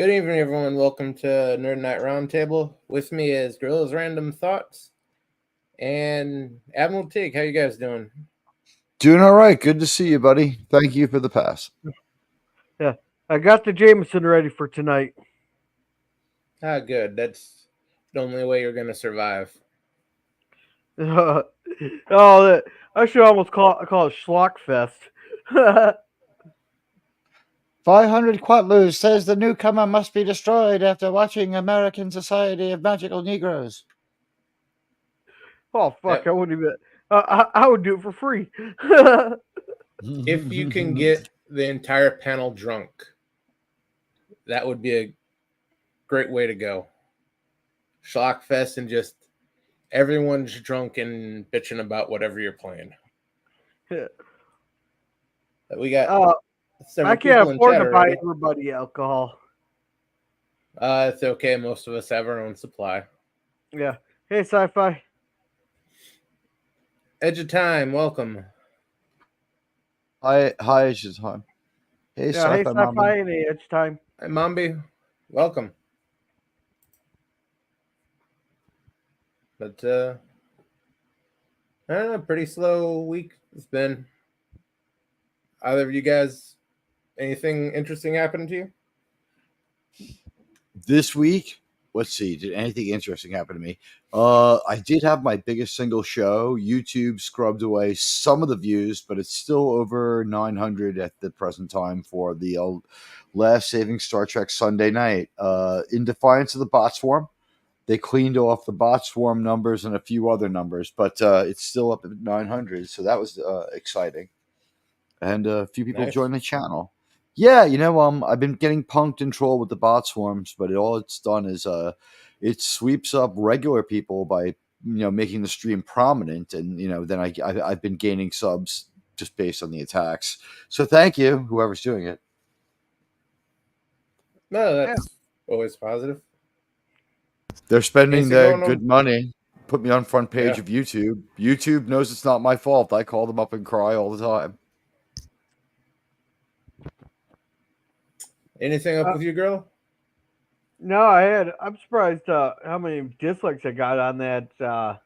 Good evening, everyone. Welcome to Nerd Night Roundtable. With me is Gorilla's Random Thoughts and Admiral Tig. How you guys doing? Doing all right. Good to see you, buddy. Thank you for the pass. Yeah, I got the Jameson ready for tonight. Good. That's the only way you're gonna survive. I should almost call it Schlockfest. 500 Quatloos says the newcomer must be destroyed after watching American Society of Magical Negroes. Oh fuck! Yep. I wouldn't even. I would do it for free. If you can get the entire panel drunk, that would be a great way to go. Schlockfest and just everyone's drunk and bitching about whatever you're playing. We got several I can't people in afford chat to buy already. everybody alcohol. It's okay. Most of us have our own supply. Yeah. Hey, sci-fi. Edge of Time, welcome. Hi, Edge of Time. Hey, Yeah, hey, Sci-Fi sci-fi Mama. and Edge Time. Hi, Mombi. Welcome. But, I don't know, pretty slow week it's been. Either of you guys, anything interesting happen to you? This week, let's see. Did anything interesting happen to me? I did have my biggest single show. YouTube scrubbed away some of the views, but it's still over 900 at the present time for the last Saving Star Trek Sunday night. In defiance of the bot swarm, they cleaned off the bot swarm numbers and a few other numbers, but it's still up at 900, so that was exciting. And a few people Nice. joined the channel. Yeah, I've been getting punked and trolled with the bot swarms, but all it's done is it sweeps up regular people by making the stream prominent, and then I've been gaining subs just based on the attacks. So thank you, whoever's doing it. No, that's always positive. They're spending Anything their going on? good money. Put me on front page Yeah. of YouTube. YouTube knows it's not my fault. I call them up and cry all the time. Anything up with you, girl? No, I'm surprised how many dislikes I got on that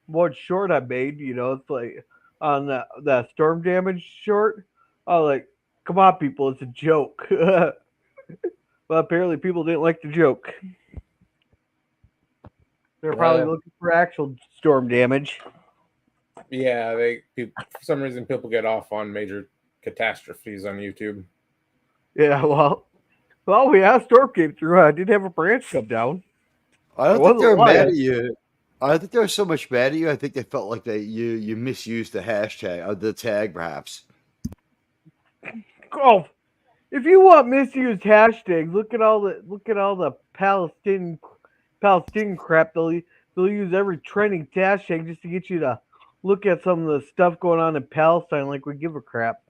one short I made. It's like on that storm damage short. I was like, come on, people, it's a joke. Well, apparently people didn't like the joke. They're probably looking for actual storm damage. Yeah, for some reason people get off on major catastrophes on YouTube. Yeah, well, storm came through. I did have a branch come down. I don't think they're mad at you. I think they're so much mad at you. I think they felt like you misused the hashtag, the tag, perhaps. Oh, if you want misused hashtags, look at all the Palestinian crap. They'll use every trending hashtag just to get you to look at some of the stuff going on in Palestine. Like we give a crap.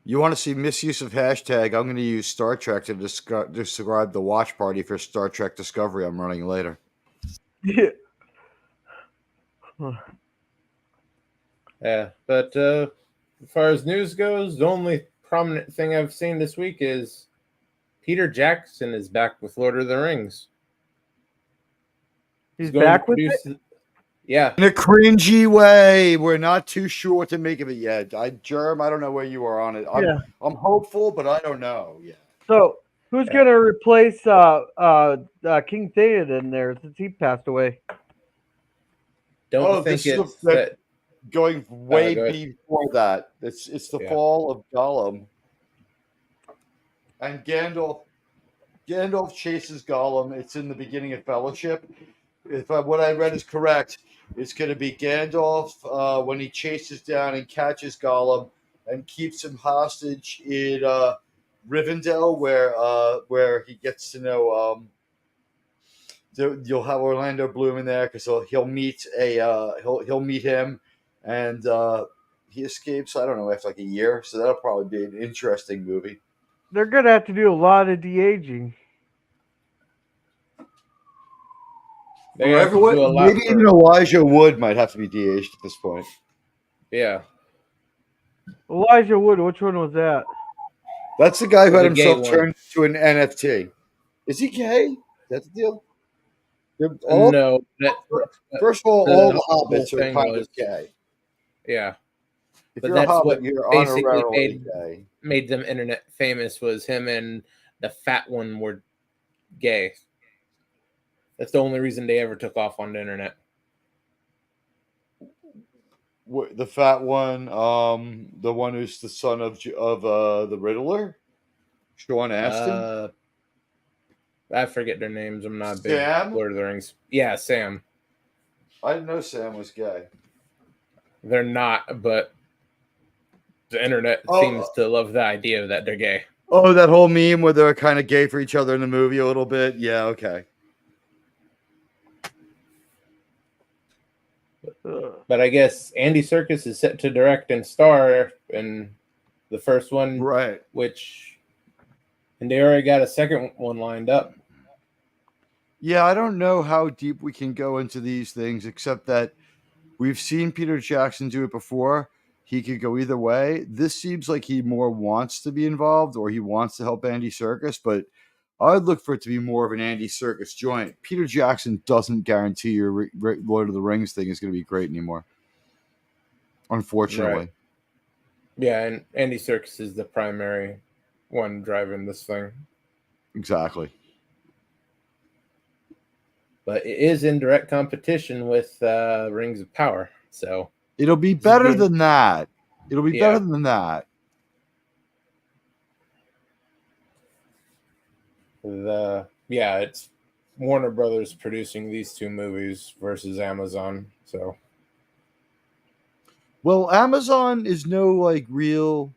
You want to see misuse of hashtag? I'm going to use Star Trek to describe the watch party for Star Trek Discovery I'm running later. Yeah. Yeah, but as far as news goes, the only prominent thing I've seen this week is Peter Jackson is back with Lord of the Rings. He's back with it? Yeah. In a cringy way. We're not too sure what to make of it yet. Germ, I don't know where you are on it. I'm hopeful, but I don't know yet. So who's going to replace King Theoden there since he passed away? Don't think it's that going way before that. It's the fall of Gollum. And Gandalf chases Gollum. It's in the beginning of Fellowship. If what I read is correct, it's going to be Gandalf when he chases down and catches Gollum and keeps him hostage in Rivendell, where he gets to know. You'll have Orlando Bloom in there because he'll meet him, and he escapes. I don't know, after like a year, so that'll probably be an interesting movie. They're gonna have to do a lot of de-aging. Maybe even Elijah Wood might have to be de-aged at this point. Yeah. Elijah Wood, which one was that? That's the guy who had himself turned to an NFT. Is he gay? Is that the deal? No, First of all the the whole hobbits are thing kind of was, gay. yeah. If But you're a that's hobbit, what you're basically honorarily gay. made them internet famous, was him and the fat one were gay. That's the only reason they ever took off on the internet. The fat one, the one who's the son of the Riddler, Sean Astin, Uh, I forget their names. I'm not a big Sam. Lord of the Rings. Yeah, Sam. I didn't know Sam was gay. They're not, but the internet Oh, seems to love the idea that they're gay. oh, that whole meme where they're kind of gay for each other in the movie a little bit. Yeah, okay. But I guess Andy Serkis is set to direct and star in the first one, Right. and they already got a second one lined up. Yeah, I don't know how deep we can go into these things, except that we've seen Peter Jackson do it before. He could go either way. This seems like he more wants to be involved, or he wants to help Andy Serkis, but I'd look for it to be more of an Andy Serkis joint. Peter Jackson doesn't guarantee your Lord of the Rings thing is going to be great anymore, unfortunately. Right. Yeah, and Andy Serkis is the primary one driving this thing. Exactly. But it is in direct competition with Rings of Power, so it'll be better than that. It'll be better than that. It's Warner Brothers producing these two movies versus Amazon. So, well, Amazon is no like real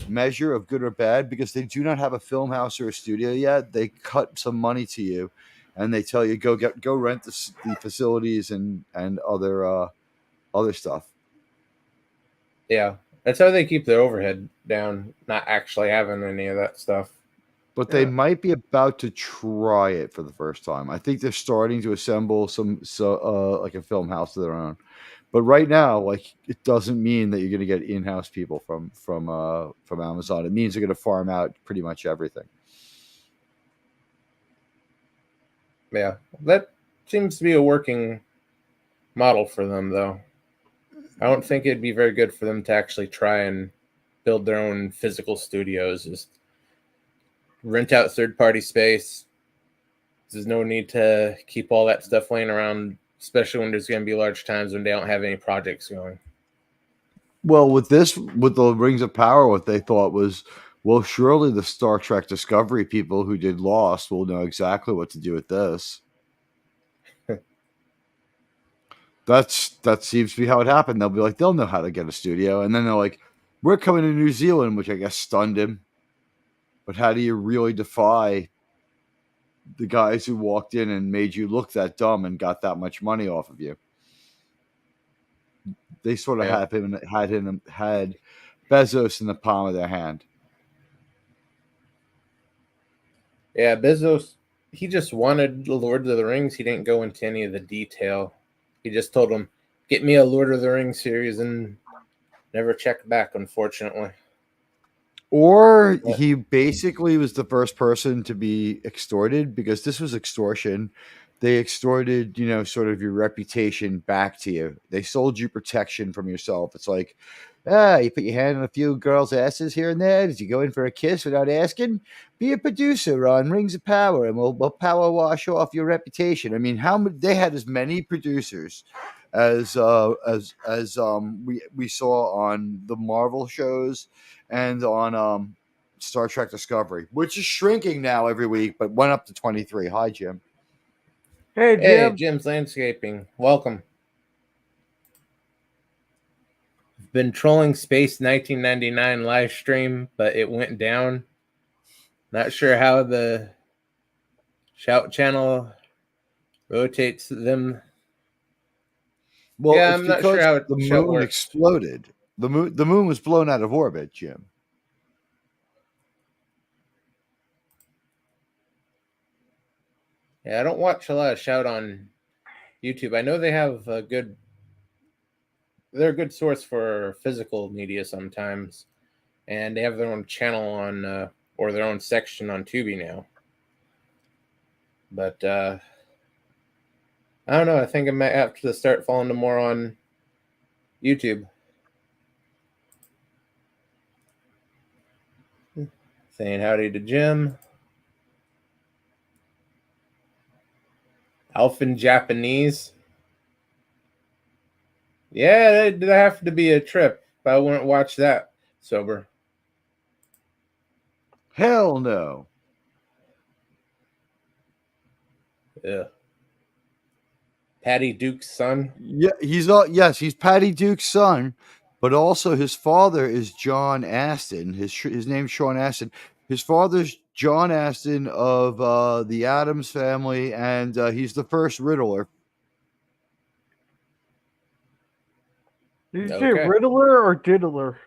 measure of good or bad because they do not have a film house or a studio yet. They cut some money to you, and they tell you go rent the facilities and other stuff. yeah, that's how they keep their overhead down, not actually having any of that stuff. But they might be about to try it for the first time. I think they're starting to assemble like a film house of their own. But right now, like it doesn't mean that you're going to get in-house people from Amazon. It means they're going to farm out pretty much everything. Yeah, that seems to be a working model for them, though. I don't think it'd be very good for them to actually try and build their own physical studios. Just rent out third-party space. There's no need to keep all that stuff laying around, especially when there's going to be large times when they don't have any projects going. Well, with the Rings of Power, what they thought was, well, surely the Star Trek Discovery people who did Lost will know exactly what to do with this. That seems to be how it happened. They'll be like, they'll know how to get a studio, and then they're like, we're coming to New Zealand, which I guess stunned him. But how do you really defy the guys who walked in and made you look that dumb and got that much money off of you? They sort of had Bezos in the palm of their hand. Yeah, Bezos, he just wanted the Lord of the Rings. He didn't go into any of the detail. He just told him, get me a Lord of the Rings series, and never checked back, unfortunately. Or he basically was the first person to be extorted, because this was extortion. They extorted, sort of your reputation back to you. They sold you protection from yourself. It's like, you put your hand on a few girls' asses here and there. Did you go in for a kiss without asking? Be a producer on Rings of Power, and we'll power wash off your reputation. I mean, they had as many producers as we saw on the Marvel shows and on Star Trek Discovery, which is shrinking now every week, but went up to 23. Hi, Jim. Hey, Jim. Hey, Jim's Landscaping. Welcome. Been trolling Space 1999 live stream, but it went down. Not sure how the Shout channel rotates them. Well, yeah, it's I'm not sure because how the Shout moon works. exploded. The moon was blown out of orbit, Jim. Yeah, I don't watch a lot of Shout on YouTube. I know they have they're a good source for physical media sometimes, and they have their own channel on or their own section on Tubi now. But I don't know. I think I might have to start following them more on YouTube. Saying howdy to Jim. Alphin Japanese. Yeah, it'd have to be a trip. I wouldn't watch that sober. Hell no. Yeah. Patty Duke's son. Yeah, he's Patty Duke's son, but also his father is John Aston. His name's Sean Aston. His father's John Aston of the Addams family, and he's the first Riddler. Did you say Riddler or Diddler?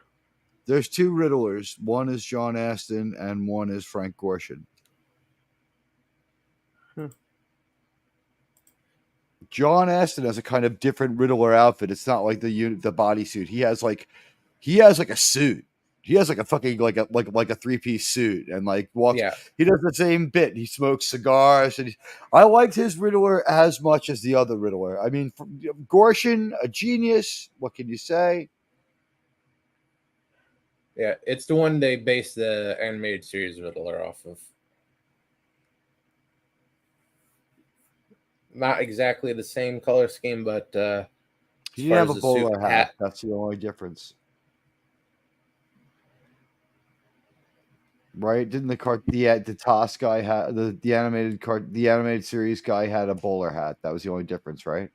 There's two Riddlers. One is John Aston, and one is Frank Gorshin. John Aston has a kind of different Riddler outfit. It's not like the bodysuit. He has like a suit. He has like a fucking like a 3-piece suit and like walks. Yeah. He does the same bit. He smokes cigars and I liked his Riddler as much as the other Riddler. I mean, Gorshin, a genius. What can you say? Yeah, it's the one they based the animated series Riddler off of. Not exactly the same color scheme, but he didn't have a bowler hat. That's the only difference, right? Didn't the TOS guy had the animated series guy had a bowler hat? That was the only difference, right?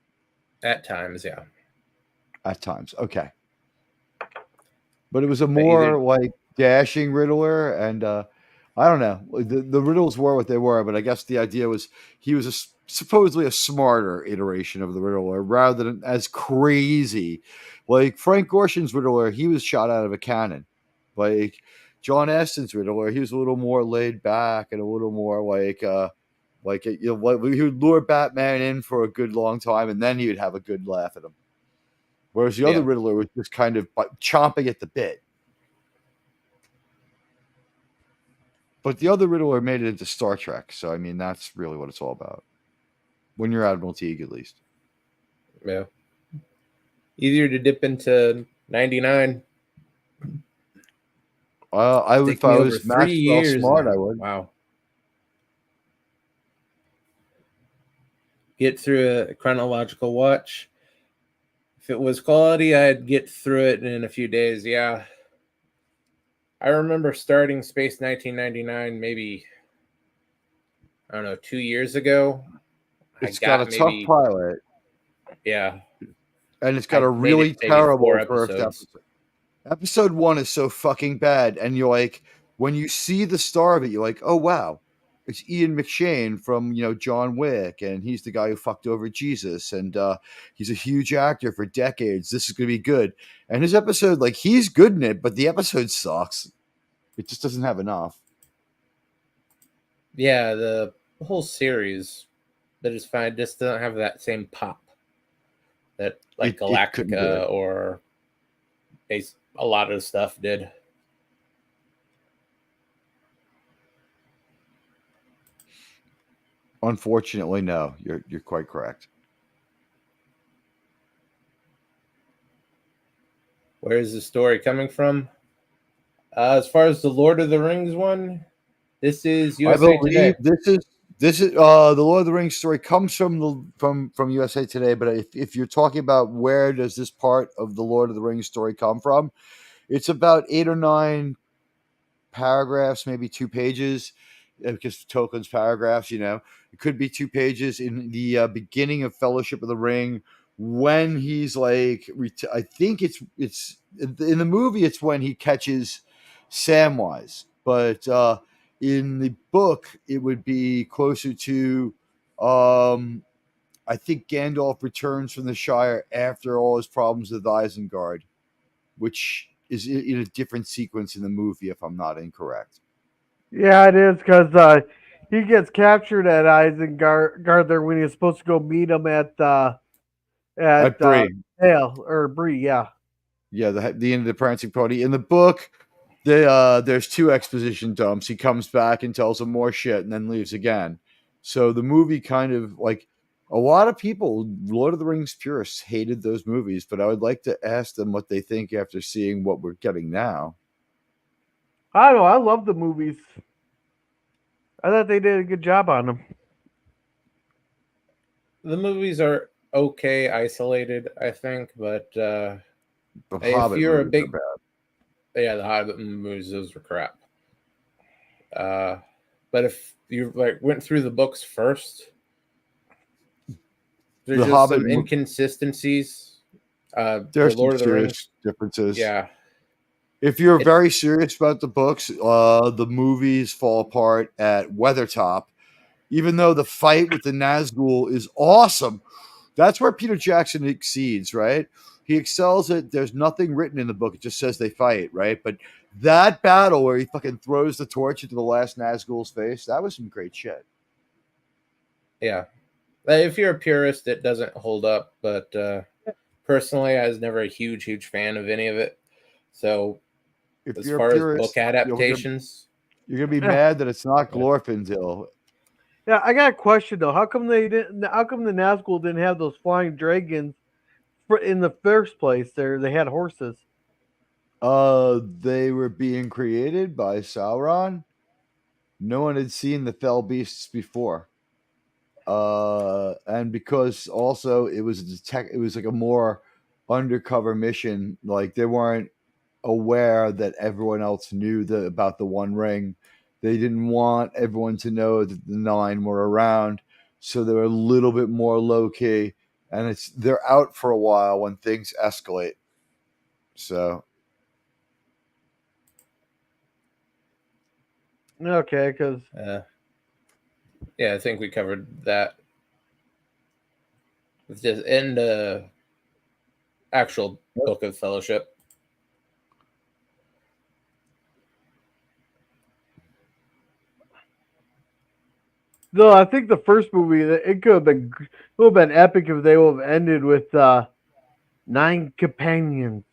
At times, yeah. At times, okay. But it was a more like dashing Riddler, and I don't know. The riddles were what they were, but I guess the idea was he was supposedly a smarter iteration of the Riddler rather than as crazy. Like Frank Gorshin's Riddler, he was shot out of a cannon. Like John Aston's Riddler, he was a little more laid back and a little more he would lure Batman in for a good long time, and then he would have a good laugh at him. Whereas the other Riddler was just kind of chomping at the bit. But the other Riddler made it into Star Trek. So, I mean, that's really what it's all about. When you're Admiral Teague, at least. Yeah. Easier to dip into 99. I would, if I was Maxwell Smart, I would. Wow. Get through a chronological watch. If it was quality, I'd get through it in a few days. Yeah. I remember starting Space 1999 maybe, I don't know, 2 years ago. It's got a tough pilot. Yeah. And it's got a really terrible first episode. Episode 1 is so fucking bad. And you're like, when you see the star of it, you're like, oh, wow. It's Ian McShane from, John Wick. And he's the guy who fucked over Jesus. And he's a huge actor for decades. This is going to be good. And his episode, like, he's good in it, but the episode sucks. It just doesn't have enough. Yeah, the whole series that is fine just doesn't have that same pop that like Galactica or a lot of stuff did. Unfortunately, no. You're quite correct. Where is the story coming from? As far as the Lord of the Rings one, this is USA Today. This is the Lord of the Rings story comes from USA Today. But if you're talking about where does this part of the Lord of the Rings story come from, it's about 8 or 9 paragraphs, maybe 2 pages, because Tolkien's paragraphs. It could be 2 pages in the beginning of Fellowship of the Ring when he's like, I think it's in the movie. It's when he catches Samwise, but in the book, it would be closer to, I think Gandalf returns from the Shire after all his problems with Isengard, which is in a different sequence in the movie, if I'm not incorrect. Yeah, it is, because he gets captured at Isengard there when he's supposed to go meet him at Bree. Bree, yeah. Yeah, the end of the Prancing Pony. In the book, there's 2 exposition dumps. He comes back and tells him more shit and then leaves again. So the movie kind of like a lot of people, Lord of the Rings purists, hated those movies, but I would like to ask them what they think after seeing what we're getting now. I don't know. I love the movies. I thought they did a good job on them. The movies are okay isolated, I think, but The if Hobbit you're a movies big, are bad. yeah, the Hobbit movies, those were crap. But if you like went through the books first, there's The just Hobbit, some inconsistencies. The there's some Lord of the serious Rings, differences. yeah, If you're it's very serious about the books, the movies fall apart at Weathertop. Even though the fight with the Nazgul is awesome, that's where Peter Jackson exceeds, right? He excels at there's nothing written in the book; it just says they fight, right? But that battle where he fucking throws the torch into the last Nazgul's face—that was some great shit. yeah. If you're a purist, it doesn't hold up. But personally, I was never a huge fan of any of it. So If as you're a far as book purist, adaptations, you're gonna be Yeah. mad that it's not Glorfindel. Yeah, I got a question though. How come they didn't? How come the Nazgul didn't have those flying dragons in the first place? They had horses. They were being created by Sauron. No one had seen the fell beasts before. And because also it was it was like a more undercover mission. Like they weren't aware that everyone else knew about the One Ring. They didn't want everyone to know that the Nine were around, so they were a little bit more low key. And they're out for a while when things escalate. So Okay, because yeah, I think we covered that. It's just in the actual Book of Fellowship. no, I think the first movie it would have been epic if they would have ended with 9 companions.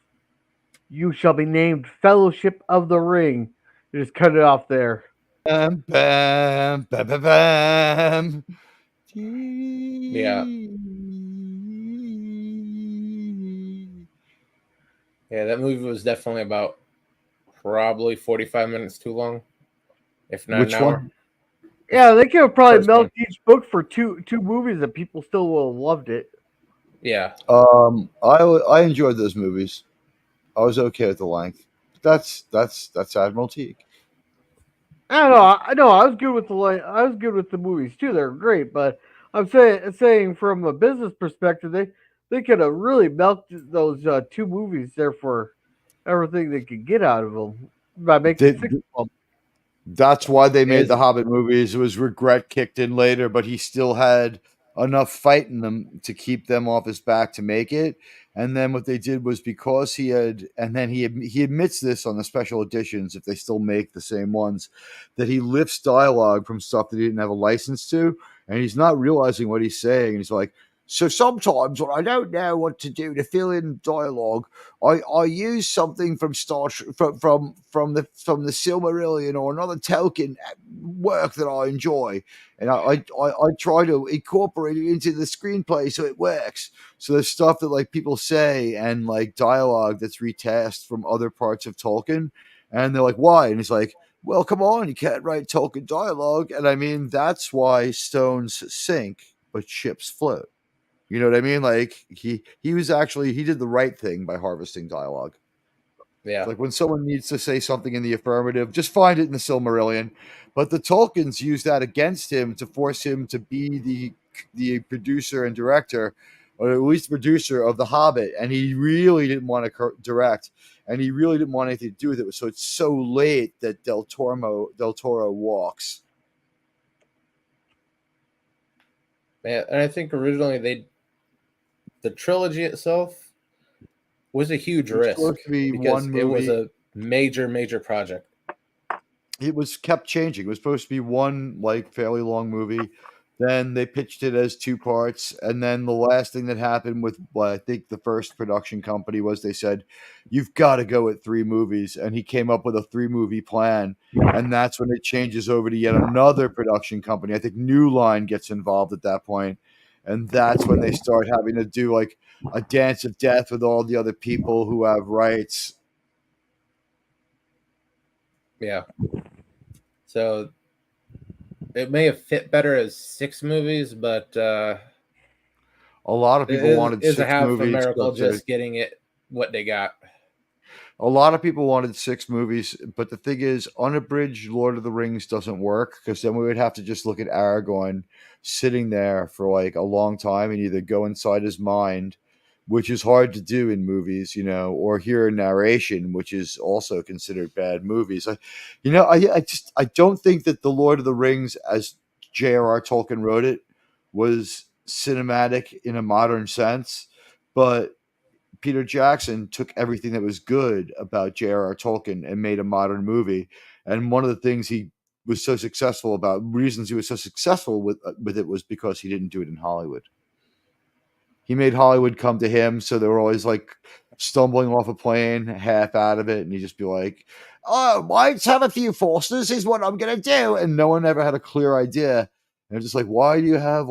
You shall be named Fellowship of the Ring. You just cut it off there. bam, bam, bam, bam, bam. Yeah. Yeah, that movie was definitely about probably 45 minutes too long, if not Which an hour. one? Yeah, they could have probably First one. milked each book for two movies, and people still would have loved it. Yeah. I enjoyed those movies. I was okay with the length. That's Admiral Teague. I don't know. I know. I was good with I was good with the movies too. They're great, but I'm saying from a business perspective, they could have really milked those 2 movies there for everything they could get out of them by making They, 6 of them. that's why they made Is the Hobbit movies. It was regret kicked in later, but he still had enough fight in them to keep them off his back to make it. And then what they did was because he had, and then he admits this on the special editions, if they still make the same ones, that he lifts dialogue from stuff that he didn't have a license to, and he's not realizing what he's saying. And he's like, so sometimes when I don't know what to do to fill in dialogue, I use something from from the Silmarillion or another Tolkien work that I enjoy, and I try to incorporate it into the screenplay so it works. So there's stuff that like people say and like dialogue that's retest from other parts of Tolkien, and they're like, why? And he's like, well, come on, you can't write Tolkien dialogue, and I mean that's why stones sink but ships float. You know what I mean? Like he was actually he did the right thing by harvesting dialogue. yeah. Like when someone needs to say something in the affirmative, just find it in the Silmarillion. But the Tolkiens used that against him to force him to be the producer and director, or at least producer of The Hobbit, and he really didn't want to direct, and he really didn't want anything to do with it. So it's so late that Del Toro walks. Yeah, and I think originally the trilogy itself was a huge It was risk supposed to be because one it was movie. a major project. It was kept changing. It was supposed to be one like fairly long movie. Then they pitched it as 2 parts, and then the last thing that happened with I think the first production company was they said, "You've got to go with 3 movies," and he came up with a 3-movie plan, and that's when it changes over to yet another production company. I think New Line gets involved at that point, and that's when they start having to do like a dance of death with all the other people who have rights. Yeah. So it may have fit better as 6 movies, but A lot of it people wanted is a 6 half a movies, miracle but just getting it what they got. a lot of people wanted 6 movies, but the thing is, unabridged Lord of the Rings doesn't work because then we would have to just look at Aragorn sitting there for like a long time and either go inside his mind, which is hard to do in movies, or hear a narration, which is also considered bad movies. I don't think that the Lord of the Rings, as J.R.R. Tolkien wrote it, was cinematic in a modern sense, but Peter Jackson took everything that was good about J.R.R. Tolkien and made a modern movie. And one of the things he was so successful about, reasons he was so successful with it, was because he didn't do it in Hollywood. He made Hollywood come to him, so they were always like stumbling off a plane, half out of it, and he'd just be like, "Oh, let's have a few Fosters is what I'm gonna do," and no one ever had a clear idea. And it's just like, why do you have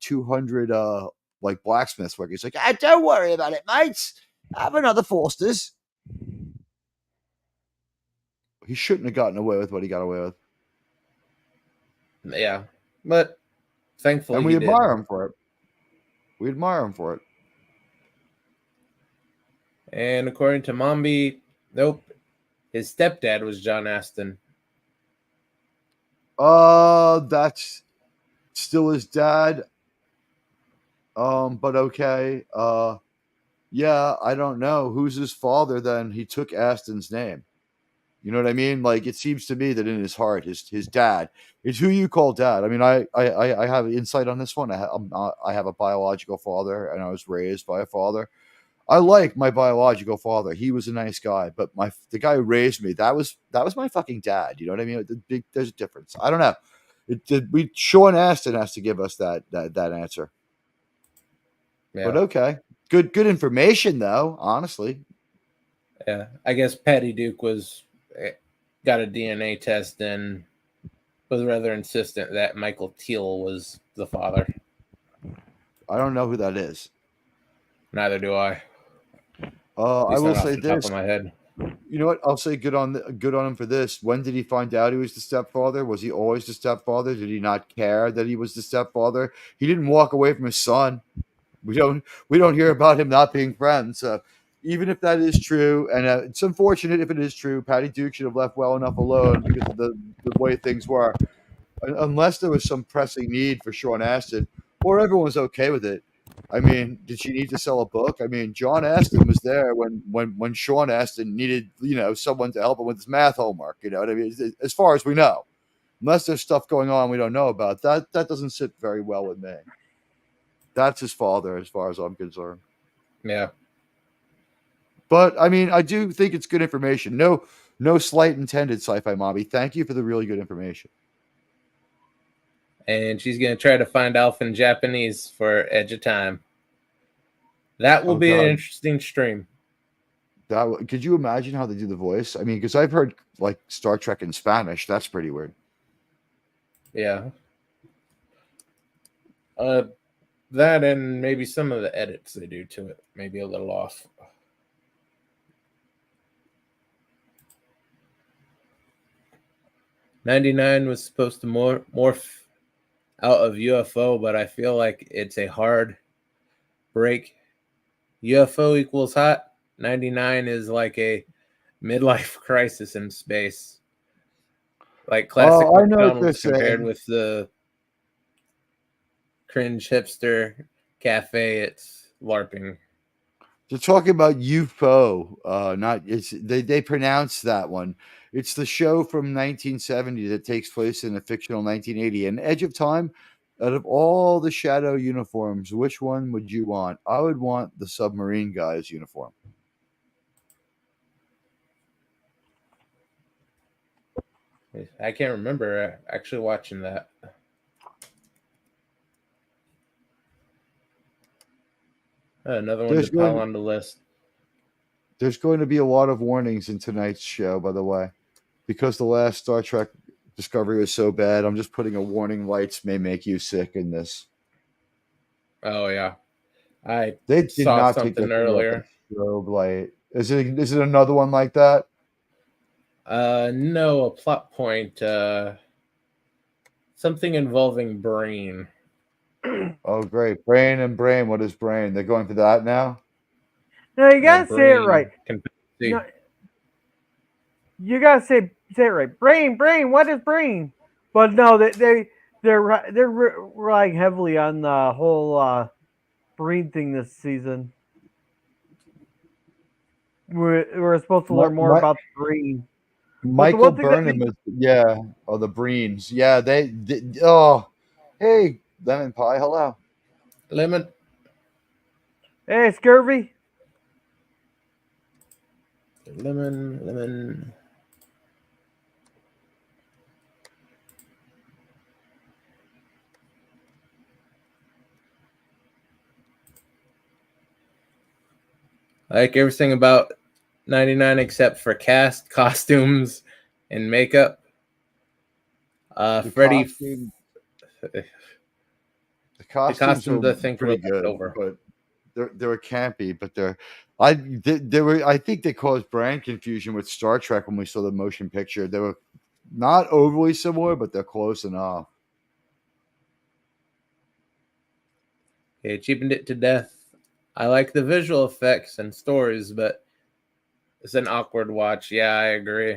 200 like blacksmiths working? He's like, don't worry about it, mates. Have another Fosters. He shouldn't have gotten away with what he got away with, Yeah. But thankfully and we he did. admire him for it. We admire him for it. And according to Mombi, nope. His stepdad was John Aston. That's still his dad. But okay. Yeah, I don't know who's his father. Then he took Aston's name. You know what I mean? Like, it seems to me that in his heart, his dad is who you call dad. I mean, I have insight on this one. I have a biological father, and I was raised by a father. I like my biological father. He was a nice guy, but the guy who raised me, that was my fucking dad. You know what I mean? There's a difference. I don't know. Sean Astin has to give us that answer. Yeah. But okay, good information though. Honestly, Yeah. I guess Patty Duke got a DNA test and was rather insistent that Michael Teal was the father. I don't know who that is. Neither do I. I will say off the top this. of my head. You know what? I'll say good on him for this. When did he find out he was the stepfather? Was he always the stepfather? Did he not care that he was the stepfather? He didn't walk away from his son. We don't hear about him not being friends. So even if that is true, and it's unfortunate if it is true, Patty Duke should have left well enough alone because of the way things were. Unless there was some pressing need for Sean Astin, or everyone was okay with it. I mean, did she need to sell a book? I mean, John Astin was there when Sean Astin needed, someone to help him with his math homework. You know what I mean? As far as we know, unless there's stuff going on we don't know about, that doesn't sit very well with me. That's his father, as far as I'm concerned. Yeah. But I mean, I do think it's good information. No slight intended, Sci-Fi Mommy. Thank you for the really good information. And she's going to try to find Alpha in Japanese for Edge of Time. That will be an interesting stream. Could you imagine how they do the voice? I mean, because I've heard like Star Trek in Spanish. That's pretty weird. Yeah. That and maybe some of the edits they do to it. Maybe a little off. '99 was supposed to morph out of UFO, but I feel like it's a hard break. UFO equals hot. 99 is like a midlife crisis in space. Like classic I know what McDonald's they're compared saying. with the cringe hipster cafe, it's LARPing. They're talking about UFO. They pronounce that one. It's the show from 1970 that takes place in a fictional 1980. And Edge of Time, out of all the Shadow uniforms, which one would you want? I would want the submarine guy's uniform. I can't remember actually watching that. Another one There's to pile going, on the list. there's going to be a lot of warnings in tonight's show, by the way, because the last Star Trek Discovery was so bad. I'm just putting a warning: lights may make you sick in this. Oh yeah, I They did saw not take that something thing off the earlier. strobe light. Is it another one like that? No, a plot point. Something involving brain. Oh, great. Brain and brain. What is brain? They're going for that now? No, you gotta say it right. Can No, you gotta say it right. Brain. What is brain? But no, they're relying heavily on the whole brain thing this season. We're supposed to learn more about the brain. But the Michael one thing that Burnham is, yeah. Oh, the Breens. Yeah, oh, hey, lemon pie. Hello. Lemon. hey, scurvy. Lemon. I like everything about 99 except for cast, costumes, and makeup. Freddie. The The costumes costumes, were I think, were pretty left good, over. but they were campy. But I think they caused brand confusion with Star Trek when we saw the motion picture. They were not overly similar, but they're close enough. It cheapened it to death. I like the visual effects and stories, but it's an awkward watch. Yeah, I agree.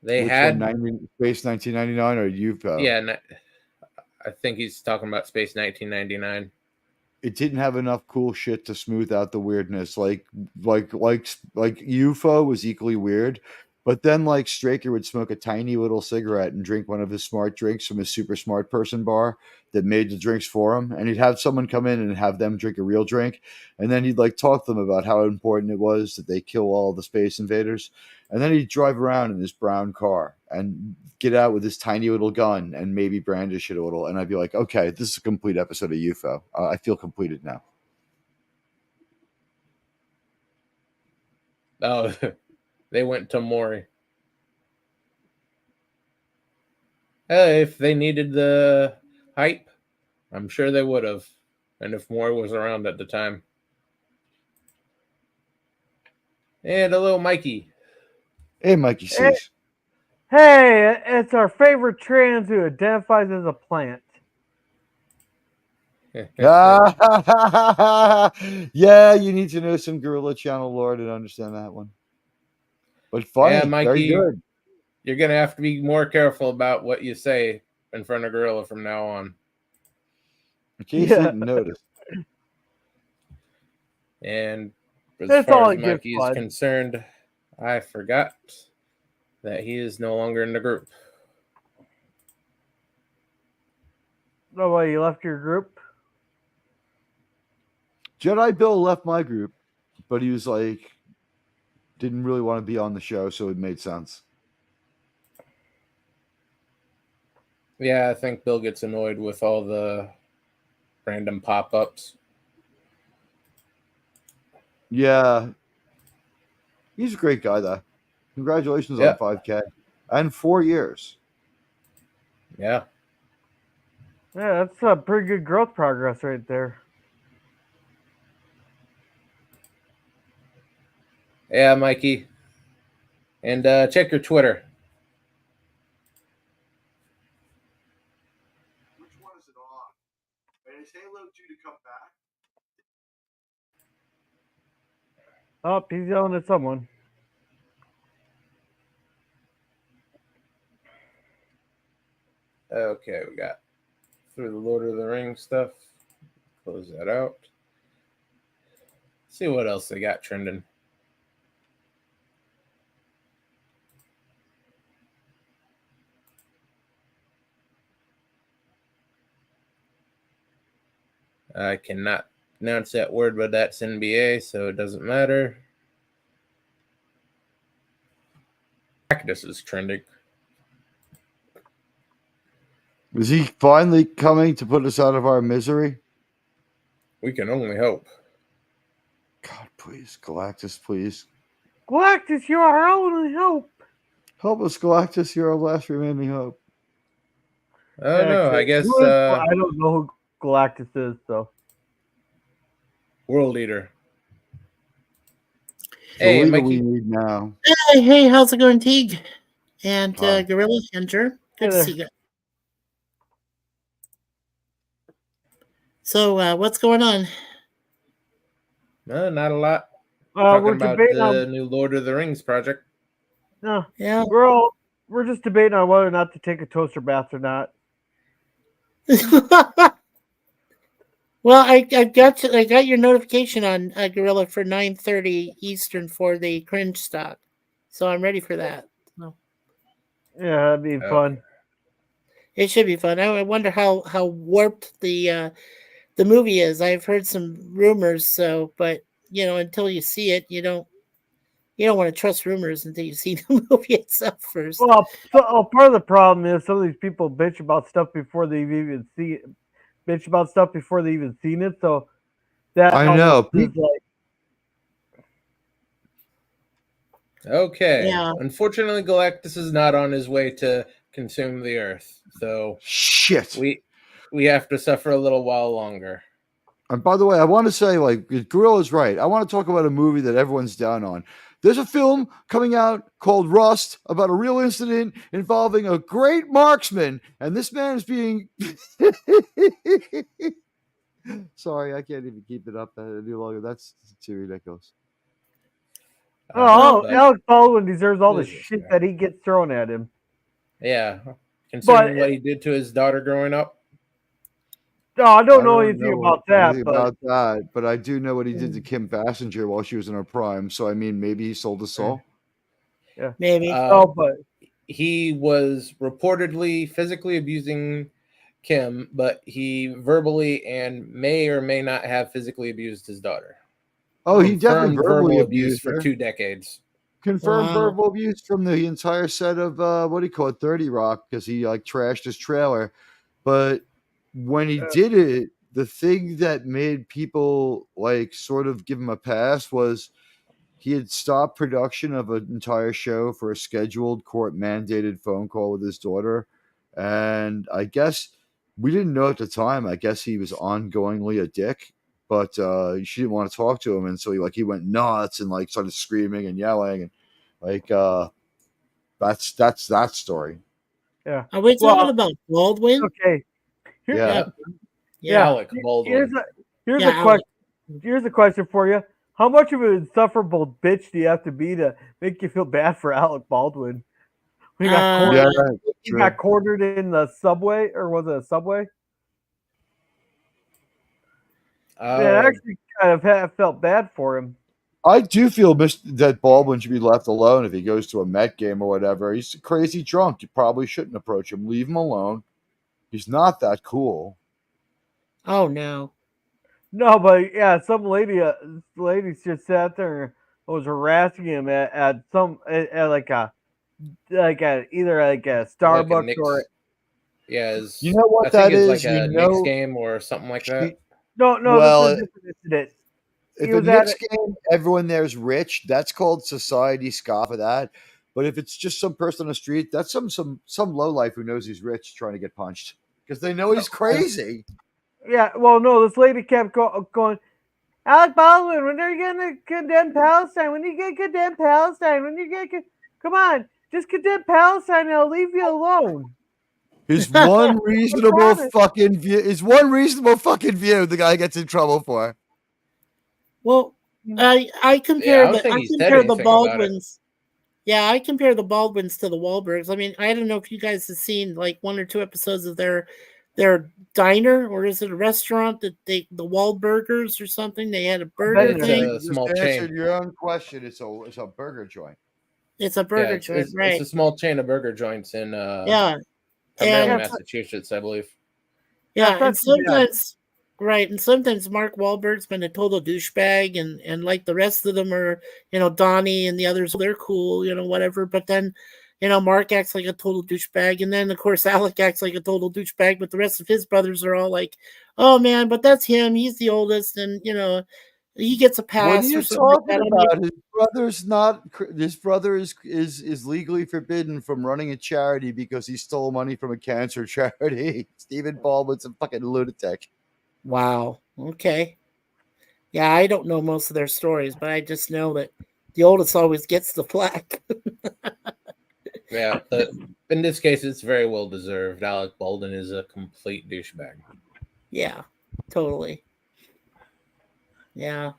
They Which had, one? Space 1999 or UFO? yeah, I think he's talking about Space 1999. It didn't have enough cool shit to smooth out the weirdness. Like UFO was equally weird, but then like Straker would smoke a tiny little cigarette and drink one of his smart drinks from his super smart person bar that made the drinks for him, and he'd have someone come in and have them drink a real drink, and then he'd like talk to them about how important it was that they kill all the space invaders, and then he'd drive around in his brown car and get out with this tiny little gun and maybe brandish it a little, and I'd be like, okay, this is a complete episode of UFO. I feel completed now. Oh, they went to Maury. If they needed the hype, I'm sure they would have. And if Maury was around at the time. And a little Mikey. Hey, Mikey C's. Hey, it's our favorite trans who identifies as a plant. Yeah, you need to know some Gorilla Channel lore to understand that one. But funny, Yeah, Mikey, very good. You're going to have to be more careful about what you say in front of Gorilla from now on. In case you didn't notice. And as That's far all as it gets Mikey is fun. concerned, I forgot that he is no longer in the group. Oh, well, you left your group? Jedi Bill left my group, but he was like, didn't really want to be on the show, so it made sense. Yeah, I think Bill gets annoyed with all the random pop-ups. Yeah. He's a great guy, though. Congratulations on 5K. And 4 years. Yeah. Yeah, that's a pretty good growth progress right there. Yeah, Mikey. And check your Twitter. Which one is it on? And is Halo 2 to come back? Oh, he's yelling at someone. Okay, we got through the Lord of the Rings stuff. Close that out. See what else they got trending. I cannot pronounce that word, but that's NBA, so it doesn't matter. Practice is trending. Is he finally coming to put us out of our misery? We can only hope. God, please, Galactus, please. Galactus, you are our only hope. Help us, Galactus. You're our last remaining hope. Oh no, I guess I don't know who Galactus is, so. World Eater. The Hey, leader Mikey. we need now. Hey, how's it going, Teague? And Hi. Gorilla and Jer? Good to see you. So, what's going on? No, not a lot. We're Talking about debating the on. new Lord of the Rings project. No, Yeah. we're just debating on whether or not to take a toaster bath or not. Well, I got your notification on Gorilla for 9:30 Eastern for the cringe stock, so I'm ready for that. So. Yeah, that'd be fun. It should be fun. I wonder how warped the movie is. I've heard some rumors, but until you see it, you don't want to trust rumors until you see the movie itself first. Well, part of the problem is some of these people bitch about stuff before they've even seen it. Bitch about stuff before they even seen it. So that I know. is like. Okay. Yeah. Unfortunately, Galactus is not on his way to consume the Earth, so shit. We have to suffer a little while longer. And by the way, I want to say, Gorilla's right. I want to talk about a movie that everyone's down on. There's a film coming out called Rust about a real incident involving a great marksman, and this man is being. Sorry, I can't even keep it up any longer. That's too ridiculous. Alec Baldwin deserves all the shit that he gets thrown at him. Yeah, considering what he did to his daughter growing up. No, I don't know anything about that. But I do know what he did to Kim Basinger while she was in her prime. So I mean, maybe he sold us all. Yeah, maybe. But he was reportedly physically abusing Kim, but he verbally and may or may not have physically abused his daughter. Oh, he definitely verbal abuse for 2 decades. Confirmed verbal abuse from the entire set of 30 Rock, because he trashed his trailer. But when he did it, the thing that made people sort of give him a pass was he had stopped production of an entire show for a scheduled court mandated phone call with his daughter. And I guess we didn't know at the time. I guess he was ongoingly a dick, but she didn't want to talk to him. And so he went nuts and started screaming and yelling. And that's that story. Yeah. Are we talking about Baldwin? Okay. Yeah. Alec Baldwin. Here's a question. Here's a question for you. How much of an insufferable bitch do you have to be to make you feel bad for Alec Baldwin? When he got cornered in the subway, or was it a subway? I actually kind of felt bad for him. I do feel that Baldwin should be left alone if he goes to a Met game or whatever. He's a crazy drunk. You probably shouldn't approach him. Leave him alone. He's not that cool. Oh no. No, but yeah, some lady just sat there and was harassing him at either a Starbucks or. Yeah, you know what that is? Like a Knicks game or something like that. No, well, this is a different incident. If a Knicks game, everyone there's rich. That's called society scoff of that. But if it's just some person on the street, that's some lowlife who knows he's rich trying to get punched because they know he's crazy. Yeah, well, no, this lady kept going, Alec Baldwin, when are you going to condemn Palestine? When you get condemn Palestine? When you get come on, just condemn Palestine and I'll leave you alone. His one reasonable fucking view. The guy gets in trouble for. Well, I compare the Baldwins. Yeah, I compare the Baldwins to the Wahlbergs. I mean, I don't know if you guys have seen 1 or 2 episodes of their diner, or is it a restaurant that the Wahlburgers or something? They had a burger thing. A small chain. Answer your own question. It's a burger joint. It's a burger joint, right? It's a small chain of burger joints in Massachusetts, I believe. Yeah, and sometimes. Right, and sometimes Mark Wahlberg's been a total douchebag, and like the rest of them are, Donnie and the others, they're cool, whatever. But then, Mark acts like a total douchebag, and then of course Alec acts like a total douchebag, but the rest of his brothers are all like, "Oh man, but that's him. He's the oldest, and he gets a pass." What are you or something talking like about? His brother is legally forbidden from running a charity because he stole money from a cancer charity. Stephen Baldwin's a fucking lunatic. Wow. Okay. Yeah, I don't know most of their stories, but I just know that the oldest always gets the flack. Yeah, but in this case, it's very well deserved. Alec Baldwin is a complete douchebag. Yeah, totally. Yeah.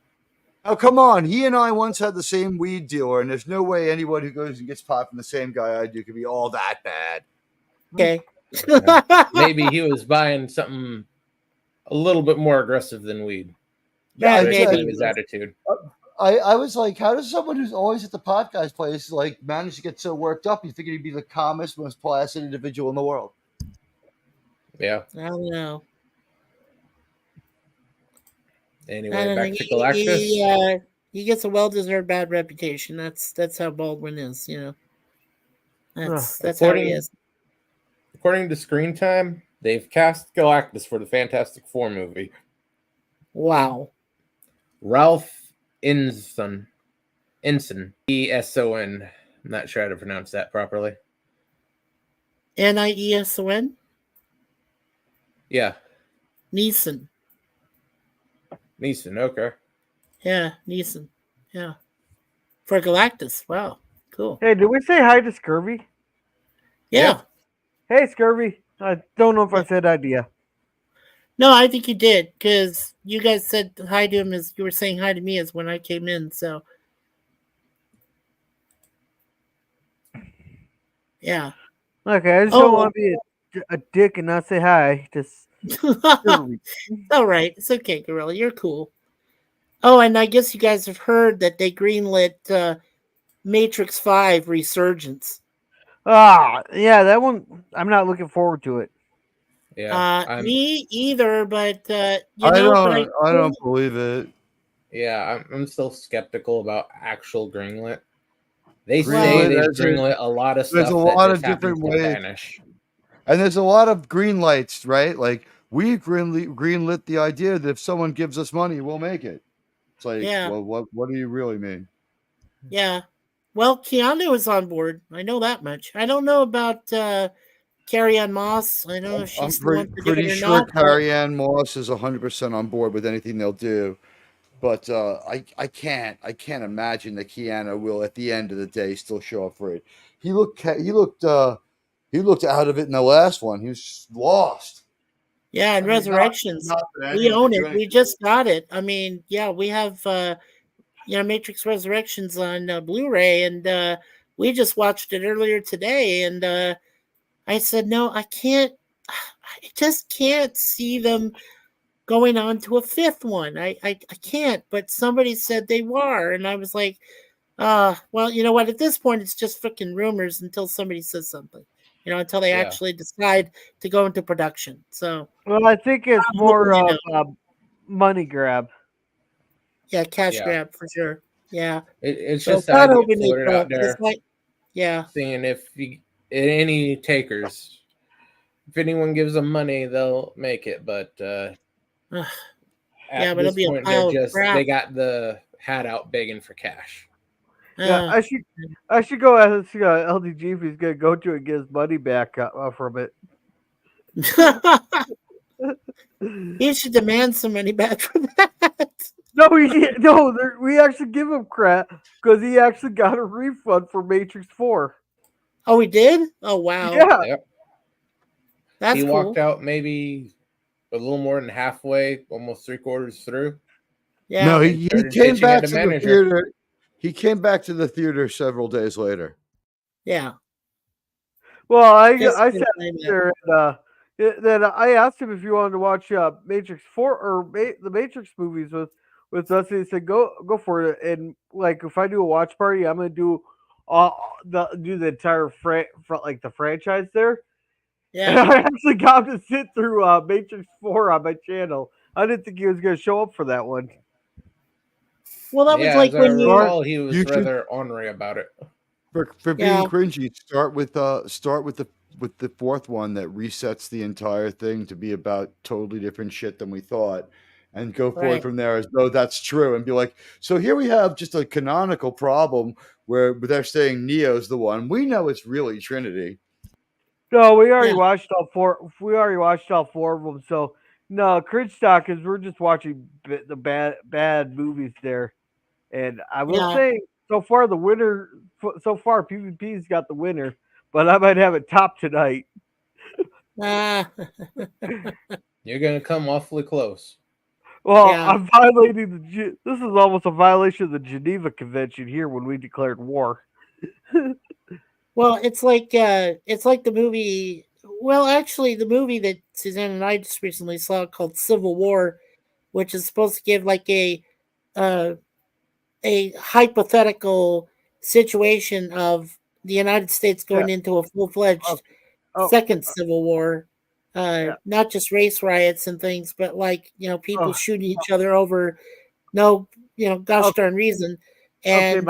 Oh, come on. He and I once had the same weed dealer, and there's no way anyone who goes and gets pot from the same guy I do could be all that bad. Okay. Maybe he was buying something a little bit more aggressive than weed. Yeah, maybe his attitude. I was like, how does someone who's always at the podcast place manage to get so worked up? You figured he'd be the calmest, most placid individual in the world. Yeah. I don't know. Anyway, back to Galactus. He gets a well-deserved bad reputation. That's how Baldwin is, That's how he is. According to Screen Time, they've cast Galactus for the Fantastic Four movie. Wow. Ralph Ensign. E-S-O-N. I'm not sure how to pronounce that properly. N-I-E-S-O-N? Yeah. Neeson, okay. Yeah, Neeson. Yeah. For Galactus. Wow. Cool. Hey, did we say hi to Scurvy? Yeah. Hey, Scurvy. I don't know if I said hi to you. No, I think you did, because you guys said hi to him as you were saying hi to me as when I came in, so. Yeah. Okay, I just don't want to be a dick and not say hi to Scurvy. All right. It's okay, Gorilla. You're cool. Oh, and I guess you guys have heard that they greenlit Matrix 5 Resurgence. Yeah, that one, I'm not looking forward to it. Yeah, me either, but I don't believe it. Yeah, I'm still skeptical about actual greenlit. They say they greenlit a lot of stuff. There's a lot of different ways, and there's a lot of green lights, right? Like we greenlit the idea that if someone gives us money, we'll make it. It's like, well, what do you really mean? Yeah. Well, Keanu is on board. I know that much. I don't know about Carrie-Ann Moss. I don't know if she's pretty sure Carrie-Ann Moss is 100% on board with anything they'll do. But I can't imagine that Keanu will at the end of the day still show up for it. He looked out of it in the last one. He was lost. Yeah, and Resurrections. We own it. We just got it. I mean, yeah, we have Matrix Resurrections on Blu-ray, and we just watched it earlier today. And I said, no, I can't. I just can't see them going on to a fifth one. I can't. But somebody said they were, and I was like, well, you know what? At this point, it's just freaking rumors until somebody says something. Until they actually decide to go into production. So, well, I think it's more of a money grab. Yeah, cash grab for sure. Yeah, it's just that I put it out there. Yeah, seeing if any takers, if anyone gives them money, they'll make it. But at this point, they got the hat out begging for cash. Yeah, I should go ask LDG if he's gonna go to and get his money back from it. He should demand some money back from that. No, we actually give him crap because he actually got a refund for Matrix 4. Oh, he did? Oh, wow. Yeah. Yep. That's he cool. walked out maybe a little more than halfway, almost 3/4 through. Yeah. No, he came back to the theater. He came back to the theater several days later. Yeah. Well, I sat there and then I asked him if he wanted to watch Matrix 4 or the Matrix movies with us. And he said, "Go for it." And like, if I do a watch party, I'm gonna do the entire the franchise there. Yeah. And I actually got him to sit through Matrix 4 on my channel. I didn't think he was gonna show up for that one. Well, that was like when he was rather ornery about it. For being cringy, start with the fourth one that resets the entire thing to be about totally different shit than we thought, and go forward from there as though that's true, and be like, so here we have just a canonical problem where they're saying Neo's the one. We know it's really Trinity. No, we already watched all four. We already watched all four of them. So no, cringe stock is we're just watching the bad movies there. And I will say, so far the winner, so far PvP's got the winner, but I might have it top tonight. You're gonna come awfully close. Well, I'm violating this is almost a violation of the Geneva Convention here when we declared war. Well, it's like the movie. Well, actually, the movie that Suzanne and I just recently saw called Civil War, which is supposed to give like a hypothetical situation of the United States going into a full-fledged second Civil War, not just race riots and things, but like people shooting each other over no gosh darn reason, and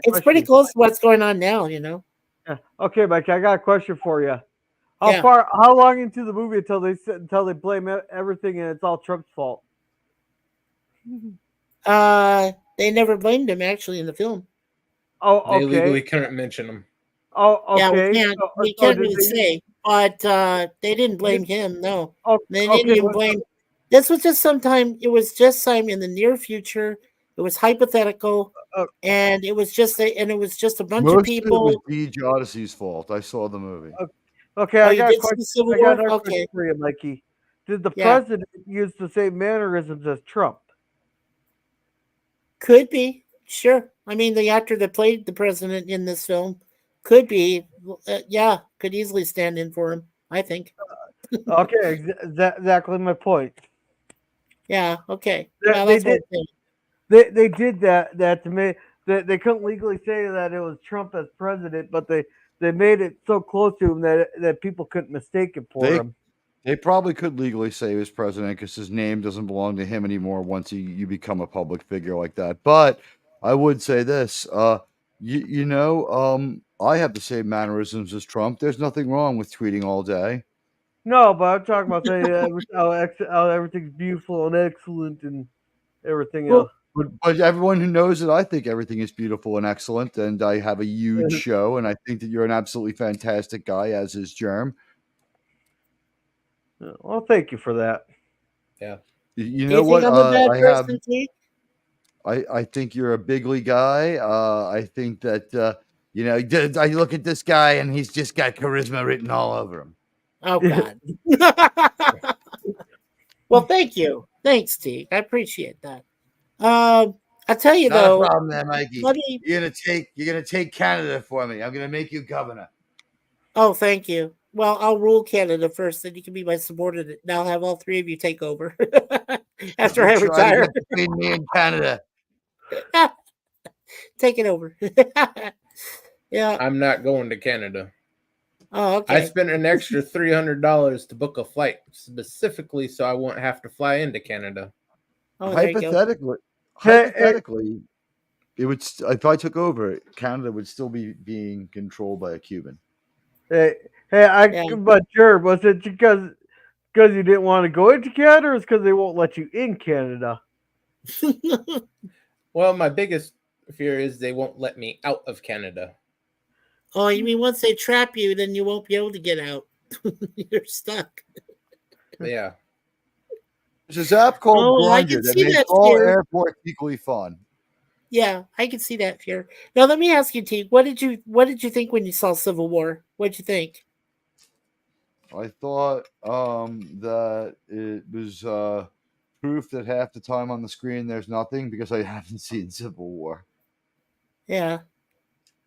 it's pretty close to what's going on now. Yeah. Okay, Mike, I got a question for you. How long into the movie until they blame everything and it's all Trump's fault? They never blamed him actually in the film. Oh, okay. They legally couldn't mention him. Oh, okay. Yeah, we can't really say, but they didn't blame him. No, they didn't even blame. This was just sometime. It was just sometime in the near future. It was hypothetical, and it was just a bunch of people. Most of it was Deej Odyssey's fault. I saw the movie. Okay, I got a question for you, Mikey. Did the president use the same mannerisms as Trump? Could be, sure. I mean, the actor that played the president in this film could be, could easily stand in for him, I think. Okay, exactly my point. Yeah, okay. They did that to me. They couldn't legally say that it was Trump as president, but they made it so close to him that people couldn't mistake it for him. They probably could legally say he was president because his name doesn't belong to him anymore once you become a public figure like that. But I would say this, I have the same mannerisms as Trump. There's nothing wrong with tweeting all day. No, but I'm talking about saying how everything's beautiful and excellent and everything else. But everyone who knows it, I think everything is beautiful and excellent, and I have a huge show, and I think that you're an absolutely fantastic guy, as is Germ. Well, thank you for that. Yeah. You know what? I think you're a bigly guy. I think that I look at this guy and he's just got charisma written all over him. Oh God. Well, thank you. Thanks, Teague. I appreciate that. I'll tell you Not though. a problem there, Mikey. You're gonna take Canada for me. I'm gonna make you governor. Oh, thank you. Well, I'll rule Canada first, then you can be my subordinate. And I'll have all three of you take over after I retire. Between me and Canada. Take it over. Yeah. I'm not going to Canada. Oh, okay. I spent an extra $300 to book a flight specifically so I won't have to fly into Canada. Oh, hypothetically, it would. If I took over, Canada would still be being controlled by a Cuban. But sure, was it because you didn't want to go into Canada, or is because they won't let you in Canada? Well, my biggest fear is they won't let me out of Canada. Oh, you mean once they trap you, then you won't be able to get out? You're stuck. Yeah. There's an app called Grindr that makes all airports equally fun. Yeah, I can see that fear. Now let me ask you, T, what did you think when you saw Civil War? What did you think? I thought that it was proof that half the time on the screen there's nothing, because I haven't seen Civil War. Yeah.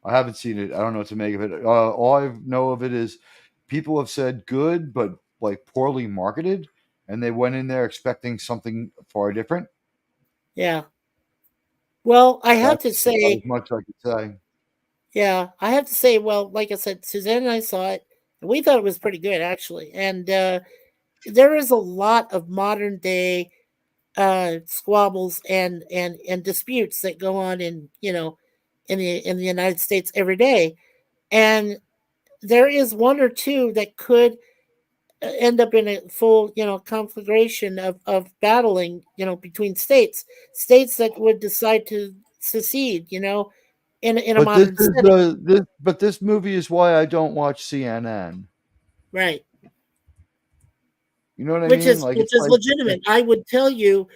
I haven't seen it. I don't know what to make of it. All I know of it is people have said good, but like poorly marketed, and they went in there expecting something far different. Yeah. Well, I have to say, as much as I could say. Yeah, I have to say, well, like I said, Suzanne and I saw it, and we thought it was pretty good, actually. And there is a lot of modern day squabbles and disputes that go on in in the United States every day, and there is one or two that could end up in a full, conflagration of battling, between states that would decide to secede, in a modern setting. But this movie is why I don't watch CNN. Right. You know what I Which mean? is legitimate. I would tell you,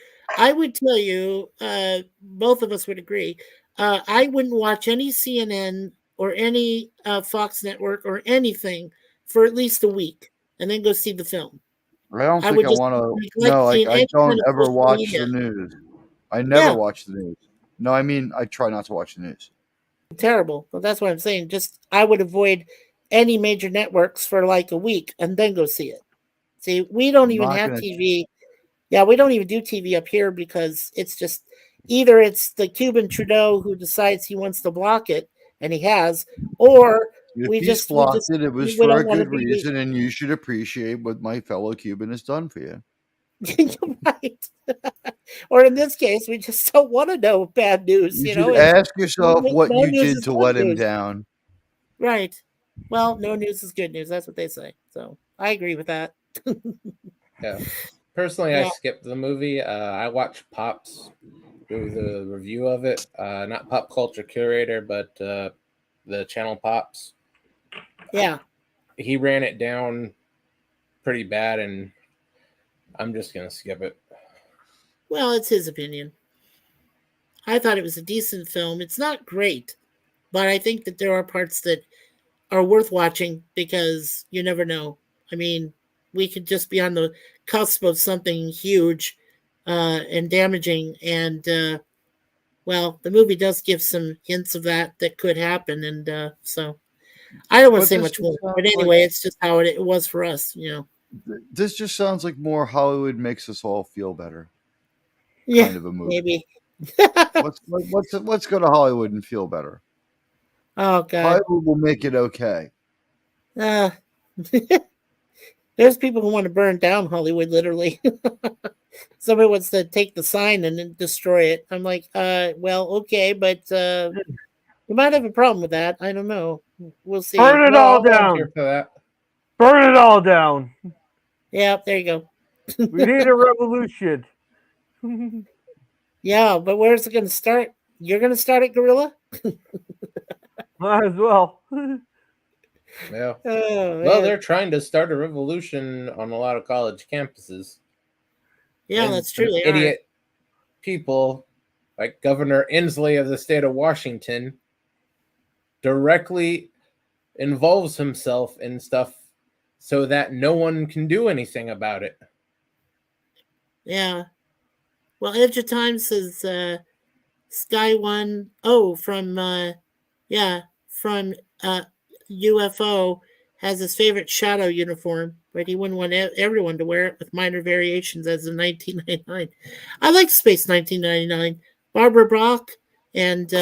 both of us would agree. I wouldn't watch any CNN or any Fox Network or anything for at least a week, and then go see the film. I don't think I want to. No, I don't ever watch the news. I never watch the news. No, I mean, I try not to watch the news. Terrible. But that's what I'm saying. Just, I would avoid any major networks for like a week and then go see it. See, we don't even have TV. Yeah, we don't even do TV up here because it's just either it's the Cuban Trudeau who decides he wants to block it, and he has, or if he's blocked it, it was for a good reason, and you should appreciate what my fellow Cuban has done for you. Right. Or in this case, we just don't want to know bad news. You should ask yourself what you did to let him down. Right. Well, no news is good news. That's what they say. So I agree with that. Yeah. Personally, I skipped the movie. I watched Pops do the review of it. Not Pop Culture Curator, but the channel Pops. Yeah. He ran it down pretty bad, and I'm just going to skip it. Well, it's his opinion. I thought it was a decent film. It's not great, but I think that there are parts that are worth watching because you never know. I mean, we could just be on the cusp of something huge and damaging. And, well, the movie does give some hints of that could happen. And so I don't want to say much more. But anyway, it's just how it was for us, This just sounds like more Hollywood makes us all feel better. Yeah, kind of a movie. Maybe. Let's go to Hollywood and feel better. Oh, God. Hollywood will make it okay. There's people who want to burn down Hollywood, literally. Somebody wants to take the sign and then destroy it. I'm like, well, okay, but we might have a problem with that. I don't know. We'll see. Burn it all down. Burn it all down. Yeah, there you go. We need a revolution. Yeah, but where's it going to start? You're going to start at Gorilla? Might as well. Yeah. Well, they're trying to start a revolution on a lot of college campuses. Yeah, and that's true. Idiot people like Governor Inslee of the state of Washington directly involves himself in stuff so that no one can do anything about it. Yeah. Well, Edge of Time says Sky One from UFO has his favorite Shadow uniform, but he wouldn't want everyone to wear it with minor variations as of 1999. I like Space 1999. Barbara Brock and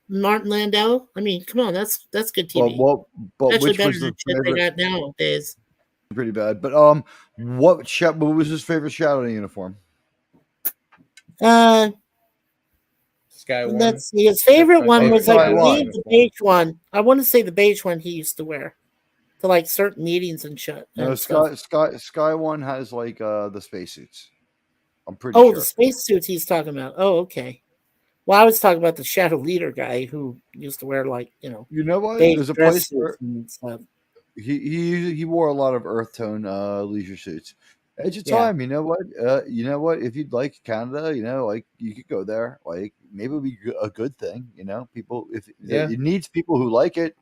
Martin Landau. I mean, come on, that's good TV. But actually which better was than the shit they got nowadays. Pretty bad. But what was his favorite Shadow uniform? Sky One. Let's see. His favorite one was, I believe, the beige one. I want to say the beige one he used to wear to like certain meetings and shit. No, Sky One has like the spacesuits. I'm pretty sure. Oh, the spacesuits he's talking about. Oh, okay. Well, I was talking about the Shadow Leader guy who used to wear like, You know what? There's a place where he wore a lot of earth tone leisure suits. Edge of Time, you know what? If you'd like Canada, like you could go there. Like maybe it would be a good thing. People it needs people who like it.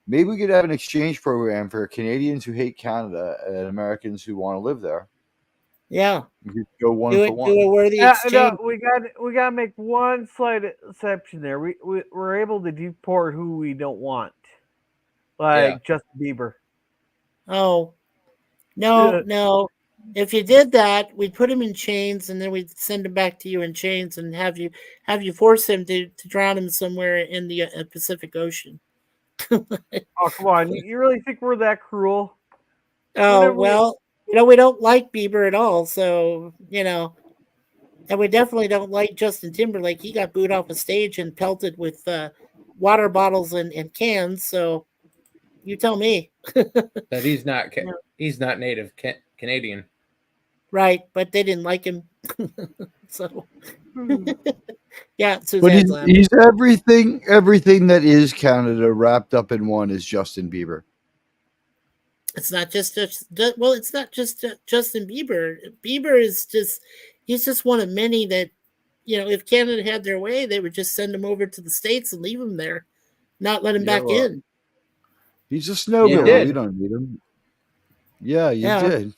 Maybe we could have an exchange program for Canadians who hate Canada and Americans who want to live there. Yeah, we could go one for one. Do a worthy exchange. No, we got to make one slight exception there. We're able to deport who we don't want, like Justin Bieber. Oh, no. If you did that, we'd put him in chains, and then we'd send him back to you in chains, and have you force him to drown him somewhere in the Pacific Ocean. Oh, come on! You really think we're that cruel? Oh, well, we don't like Bieber at all, so And we definitely don't like Justin Timberlake. He got booed off a stage and pelted with water bottles and cans. So you tell me. But he's not native Canadian. Right, but they didn't like him. So yeah, But Suzanne's he's everything that is Canada wrapped up in one is Justin Bieber. It's not just well, it's not just Justin Bieber. Bieber is he's just one of many that, if Canada had their way, they would just send him over to the States and leave him there, not let him back in. He's a snowbird. We don't need him. Yeah, you did.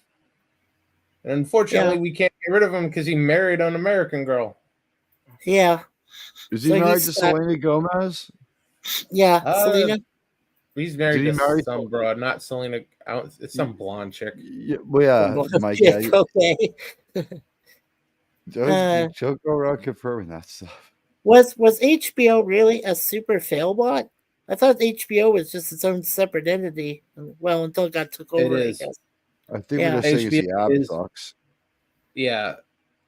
And unfortunately, we can't get rid of him because he married an American girl. Yeah. Is he married to Selena Gomez? Yeah, Selena. He's married to some broad, not Selena. It's some blonde chick. Yeah, well, yeah, my guy. Okay. Don't go around confirming that stuff. Was HBO really a super failbot? I thought HBO was just its own separate entity. Well, until it got took over, I guess. I think we're just saying the app sucks. Yeah,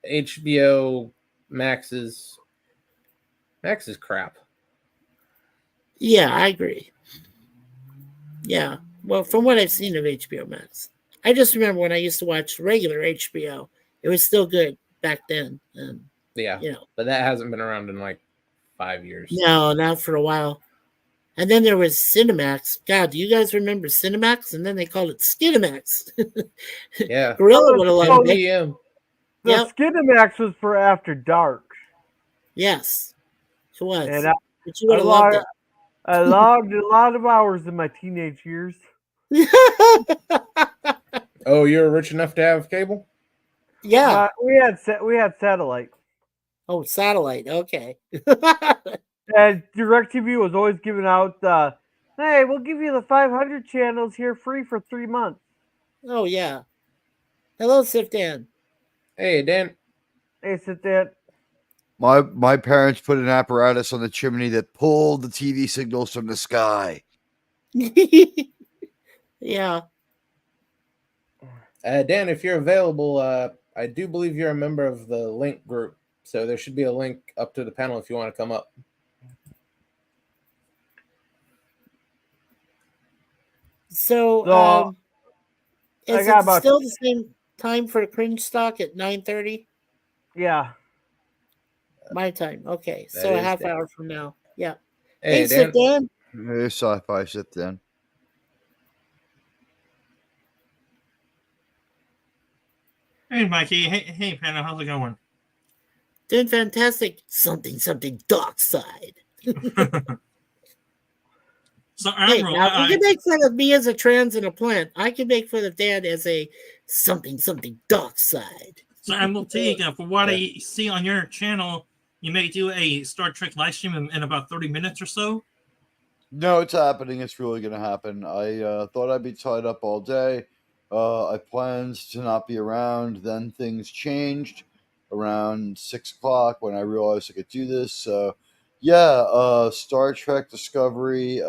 HBO Max is crap. Yeah, I agree. Yeah, well, from what I've seen of HBO Max, I just remember when I used to watch regular HBO, it was still good back then. And but that hasn't been around in like 5 years. No, not for a while. And then there was Cinemax. God, do you guys remember Cinemax? And then they called it Skinemax. Yeah, Gorilla would have loved it. The Skinemax was for After Dark. Yes, it was. And but you would have loved it. I logged a lot of hours in my teenage years. Oh, you're rich enough to have cable? Yeah, we had satellite. Oh, satellite. Okay. And DirecTV was always giving out hey, we'll give you the 500 channels here free for 3 months. Oh yeah. Hello, Sif Dan. Hey, Dan. Hey, Sif Dan. My parents put an apparatus on the chimney that pulled the TV signals from the sky. Yeah. Dan, if you're available, I do believe you're a member of the link group, so there should be a link up to the panel if you want to come up. So is it still the same time for Cringe Stock at 9:30? Yeah. My time. Okay. So a half hour from now. Yeah. Hey, Sit Dan. Hey, sci-fi, sit Dan. Hey, Mikey. Hey, Panda. How's it going? Doing fantastic. Something dark side. So, hey, now you can make fun of me as a trans and a plant. I can make fun of Dan as a something dark side. So I'm will take for what I see on your channel, you may do a Star Trek live stream in about 30 minutes or so. No, it's happening. It's really going to happen. I thought I'd be tied up all day. I planned to not be around. Then things changed around 6 o'clock when I realized I could do this. So, Star Trek Discovery,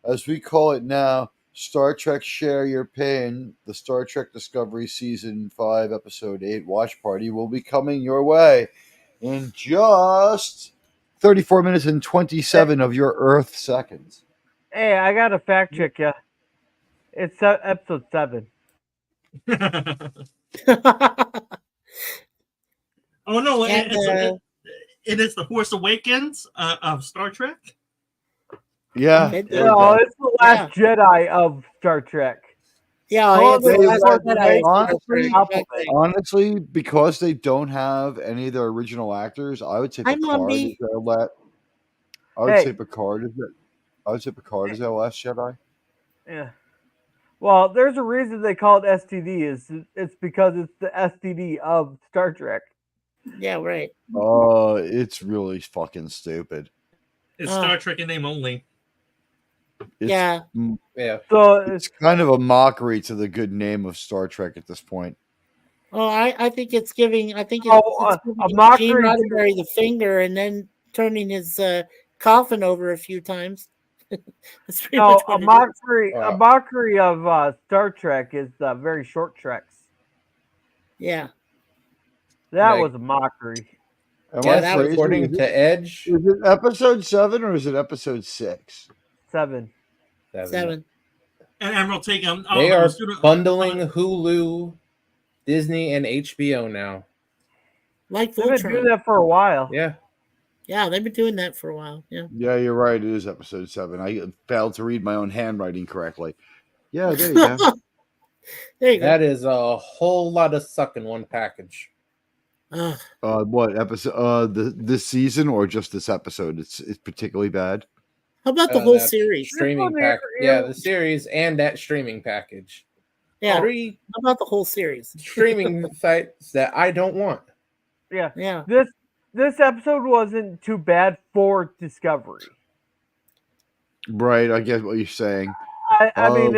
as we call it now, Star Trek Share Your Pain, the Star Trek Discovery Season 5, Episode 8 watch party will be coming your way in just 34 minutes and 27 of your Earth seconds. Hey, I got to fact check you. It's Episode 7. Oh, no, it is The Force Awakens of Star Trek? Yeah. No, it's The Last Jedi of Star Trek. Yeah, honestly, because they don't have any of their original actors, I would say Picard is their last. I would say Picard is their Last Jedi. Yeah. Well, there's a reason they call it STD. It's because it's the STD of Star Trek. Yeah, right. Oh, it's really fucking stupid. It's Star Trek in name only. Yeah. So it's kind of a mockery to the good name of Star Trek at this point. Oh, I think it's giving. I think it's giving a mockery. Gene Roddenberry the finger, and then turning his coffin over a few times. That's pretty much what a mockery of Star Trek is very short treks. Yeah. That was a mockery. Yes, according to Edge. Is it episode 7 or is it episode 6? 7. And Emerald take them. They are bundling Hulu, Disney, and HBO now. Like they've been doing that for a while. Yeah. Yeah, they've been doing that for a while. Yeah. Yeah, you're right. It is episode 7. I failed to read my own handwriting correctly. Yeah, there you go. There you go. That is a whole lot of suck in one package. What episode? This season or just this episode? It's particularly bad. How about the whole series? Streaming pack. Yeah, the series and that streaming package. Yeah. 3 How about the whole series? streaming sites that I don't want. Yeah. Yeah. This episode wasn't too bad for Discovery. Right, I get what you're saying. I mean,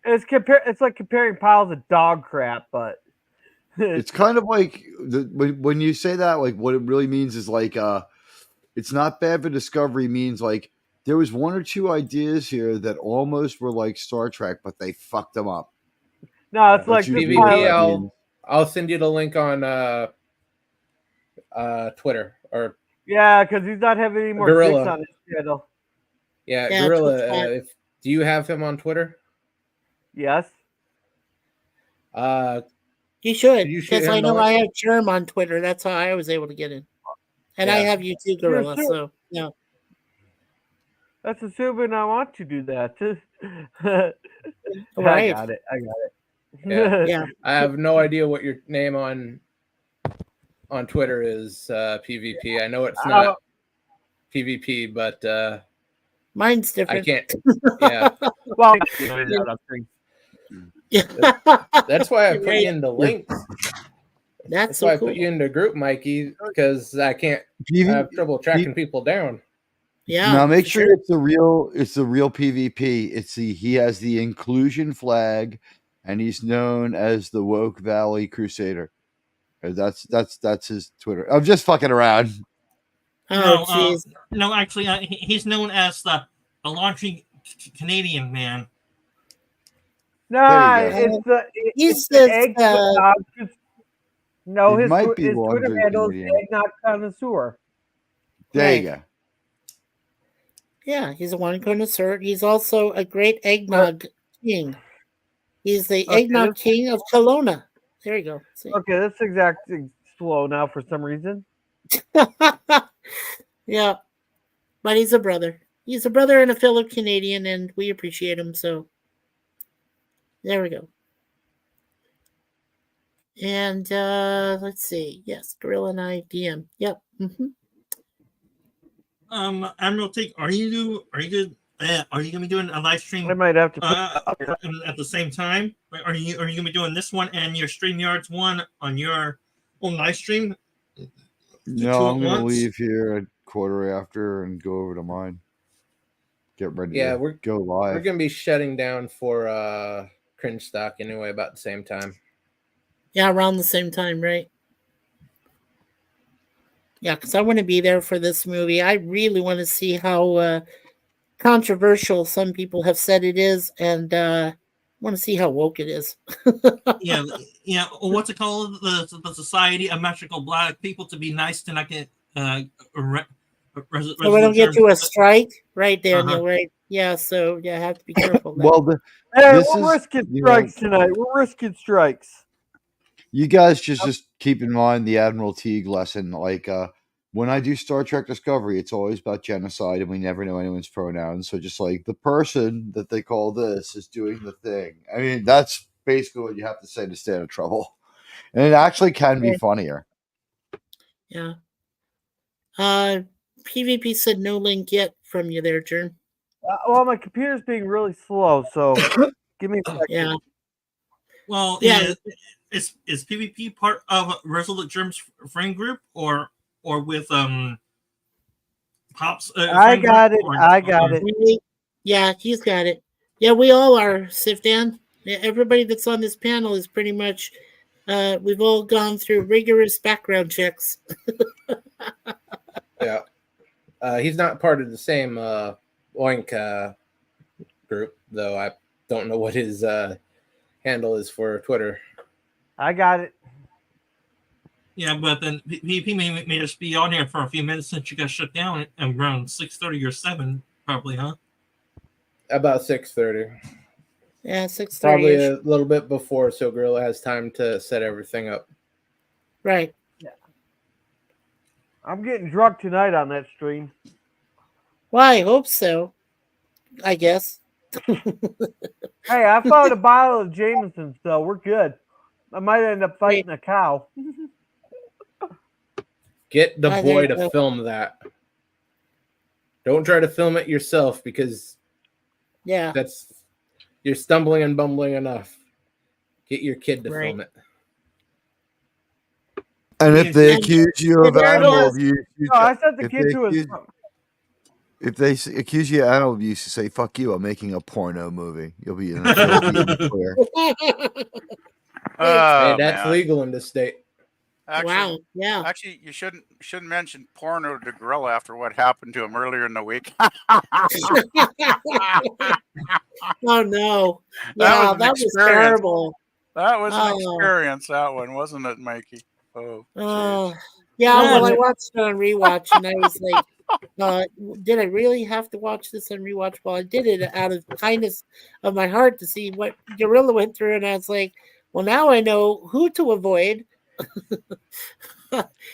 it's like comparing piles of dog crap, but it's kind of like when you say that, like what it really means is like it's not bad for Discovery means like there was 1 or 2 ideas here that almost were like Star Trek, but they fucked them up. No, it's like PvP. I'll send you the link on Twitter or because he's not having any more Gorilla dicks on his channel. Yeah, Gorilla. Do you have him on Twitter? Yes. You should, because I know I have Germ on Twitter. That's how I was able to get in, and I have you too, Gorilla. So yeah. That's assuming I want to do that. Right. I got it. Yeah. I have no idea what your name on Twitter is. PvP. I know it's not PvP, but mine's different. I can't. Yeah. Well, that's why I put you in the links. That's why cool. I put you in the group, Mikey, because I can't have trouble tracking people down. Yeah. Now make sure it's the real PvP. He has the inclusion flag, and he's known as the Woke Valley Crusader. That's his Twitter. I'm just fucking around. No, actually, he's known as the launching Canadian man. No, it's the egg. No, his Twitter handle is Eggnog Connoisseur. There you go. Yeah, he's a wine connoisseur. He's also a great eggnog king. He's the eggnog king of Kelowna. There you go. See? Okay, that's exactly slow now for some reason. Yeah, but he's a brother. He's a brother and a fellow Canadian, and we appreciate him. So there we go. And let's see. Yes, Gorilla and I DM. Yep. Mm-hmm. Admiral Take, are you gonna be doing a live stream? I might have to at the same time. Are you gonna be doing this one and your StreamYards one on your own live stream? No, I'm gonna leave here at 1:15 and go over to mine. Get ready. To go live. We're gonna be shutting down for Cringe Stock anyway, about the same time. Yeah, around the same time, right? Yeah, because I want to be there for this movie. I really want to see how controversial some people have said it is, and want to see how woke it is. yeah. What's it called? The Society of Metrical Black People to be nice to not get. So we don't get to a strike, right, Daniel? Right? Yeah. So I have to be careful. Well, we're risking strikes tonight. We're risking strikes. You guys just keep in mind the Admiral Teague lesson. Like when I do Star Trek Discovery, it's always about genocide, and we never know anyone's pronouns. So just like the person that they call this is doing the thing. I mean, that's basically what you have to say to stay out of trouble, and it actually can be funnier. Yeah. PvP said no link yet from you there, Jern. Well, my computer's being really slow, so give me a second. Yeah. Well, yeah. Is PvP part of Resolute Germ's friend group or with Pop's? I got it. Yeah, he's got it. Yeah, we all are, Sifdan. Everybody that's on this panel is pretty much. We've all gone through rigorous background checks. Yeah, he's not part of the same Oink group, though. I don't know what his handle is for Twitter. I got it. Yeah, but then PvP may just be on here for a few minutes since you got shut down at around 6:30 or 7, probably, huh? About 6:30. Yeah, 6:30. Probably a little bit before, so Gorilla has time to set everything up. Right. Yeah. I'm getting drunk tonight on that stream. Well, I hope so. I guess. Hey, I found a bottle of Jameson, so we're good. I might end up fighting a cow. Get the boy to film that. Don't try to film it yourself because you're stumbling and bumbling enough. Get your kid to film it. And if they accuse you of animal abuse, I sent the kid to his. If they accuse you of animal abuse, you say, "Fuck you! I'm making a porno movie." You'll be in the clear. Hey, that's legal in this state. Actually, wow. Yeah. Actually, you shouldn't mention porno to Gorilla after what happened to him earlier in the week. Oh no! Yeah, that was terrible. That was an experience. That one, wasn't it, Mikey? Oh. Yeah. Well, I watched it on rewatch, and I was like, "Did I really have to watch this on rewatch?" Well, I did it out of kindness of my heart to see what Gorilla went through, and I was like, "Well, now I know who to avoid."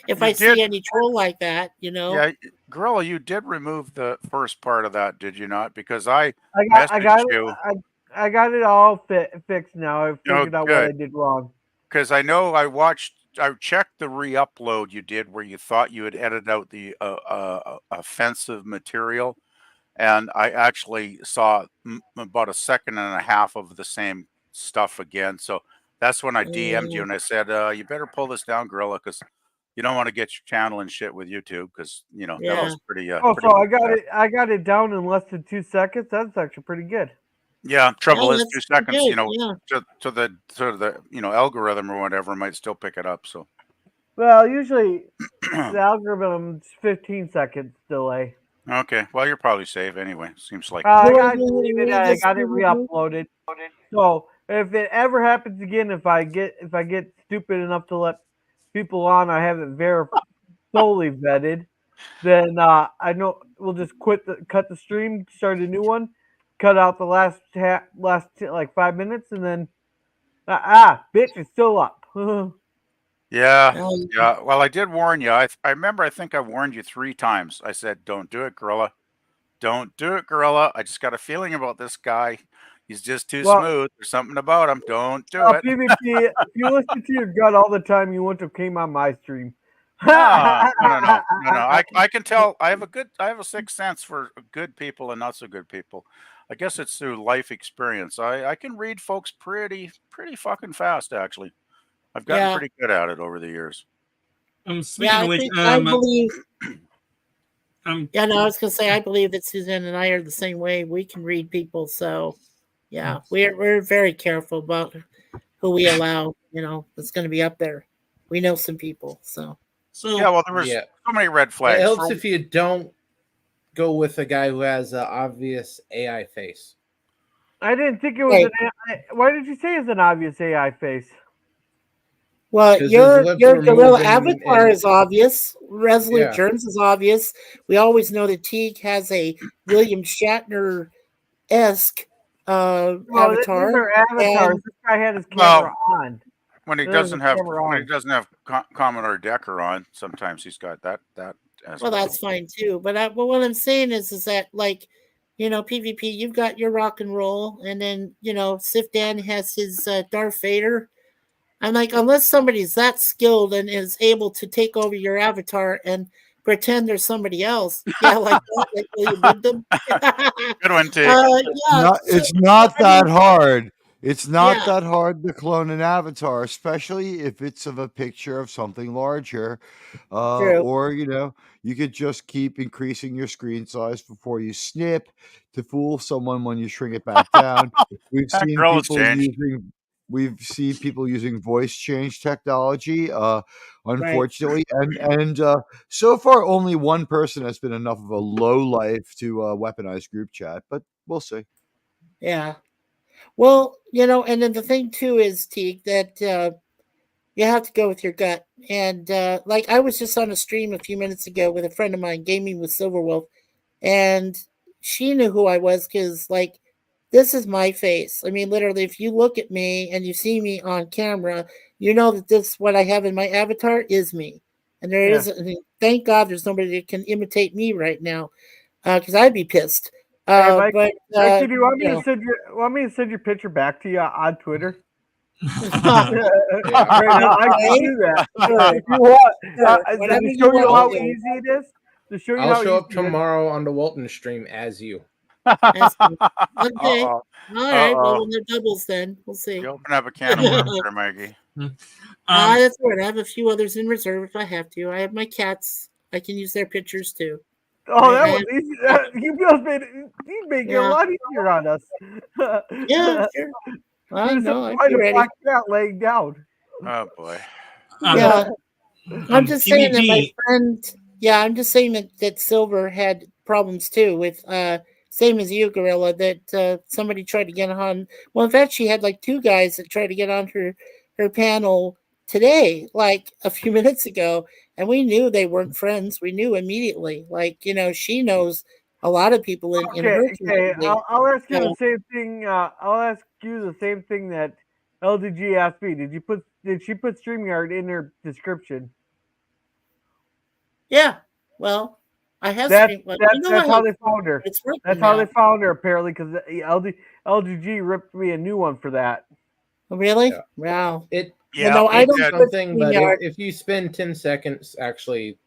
If I see any troll like that, Yeah, Gorilla, you did remove the first part of that, did you not? Because I got it all fixed now. I figured out what I did wrong. Because I know I checked the re-upload you did where you thought you had edited out the offensive material, and I actually saw about a second and a half of the same stuff again. So that's when I DM'd you and I said, you better pull this down, Gorilla, because you don't want to get your channel and shit with YouTube, because that was pretty. So I got it down in less than 2 seconds. That's actually pretty good. Yeah, trouble is 2 seconds. To the algorithm or whatever might still pick it up. So. Well, usually the algorithm's 15 seconds delay. Okay, well you're probably safe anyway. Seems like I got it re-uploaded. So if it ever happens again, if I get stupid enough to let people on I haven't solely vetted, then I know we'll just cut the stream, start a new one, cut out the last like 5 minutes, and then bitch, it's still up. Yeah. Well, I did warn you. I remember. I think I warned you 3 times. I said, "Don't do it, Gorilla. Don't do it, Gorilla. I just got a feeling about this guy. He's just too smooth. There's something about him. Don't do it." PvP, if you listen to your gut all the time, you wouldn't have came on my stream. No. I can tell. I have a sixth sense for good people and not so good people. I guess it's through life experience. I can read folks pretty fucking fast, actually. I've gotten pretty good at it over the years. Speaking of which, I believe. I was gonna say I believe that Suzanne and I are the same way. We can read people, so yeah, we're very careful about who we allow. That's going to be up there. We know some people, so yeah. Well, there was so many red flags. It helps if you don't go with a guy who has an obvious AI face. I didn't think it was why did you say it's an obvious AI face? Well, your Gorilla avatar is obvious. Resolute Germs is obvious. We always know that Teague has a William Shatner-esque avatar. Avatars. This guy had his camera on. When he doesn't have Commodore Decker on, sometimes he's got that. Well, that's fine too. But what I'm saying is that PvP, you've got your rock and roll, and then Sif Dan has his Darth Vader. I'm like, unless somebody's that skilled and is able to take over your avatar and pretend there's somebody else, like you did them. Good one, T. It's not that hard. It's not that hard to clone an avatar, especially if it's of a picture of something larger. Or, you could just keep increasing your screen size before you snip to fool someone when you shrink it back down. We've seen people using voice change technology, unfortunately, and so far only one person has been enough of a low life to weaponize group chat, but we'll see. Yeah. Well, and then the thing too is, Teague, that You have to go with your gut. And like I was just on a stream a few minutes ago with a friend of mine, gaming with Silverwolf, and she knew who I was because, like, this is my face. I mean, literally, if you look at me and you see me on camera, you know that this what I have in my avatar is me. And there is, thank God, there's nobody that can imitate me right now, because I'd be pissed. Hey, Mike, but do you want me to send your picture back to you on Twitter? Right now, I can do that. If you want, to show you how easy it is. To show you I'll show up tomorrow on the Walton stream as you. Okay. All right. Well, when they're doubles, then we'll see. You open up a can of worms there, Maggie. That's right. I have a few others in reserve if I have to. I have my cats. I can use their pictures too. Oh, that was easy. You made it a lot easier on us. Yeah, sure. I know. I'm ready. That laying down. Oh boy. Yeah. I'm just saying that my friend. Yeah, I'm just saying that Silver had problems too with same as you, Gorilla, that somebody tried to get on. Well, in fact, she had like 2 guys that tried to get on her panel today, like a few minutes ago, and we knew they weren't friends. We knew immediately. Like, you know, she knows a lot of people in her community. I'll ask you the same thing. I'll ask you the same thing that LDG asked me. Did she put StreamYard in her description? Yeah. Well, I have. That's how they found her. That's how they found her, apparently, because LDG ripped me a new one for that. Really? Yeah. Wow. No, I don't something, but if you spend 10 seconds actually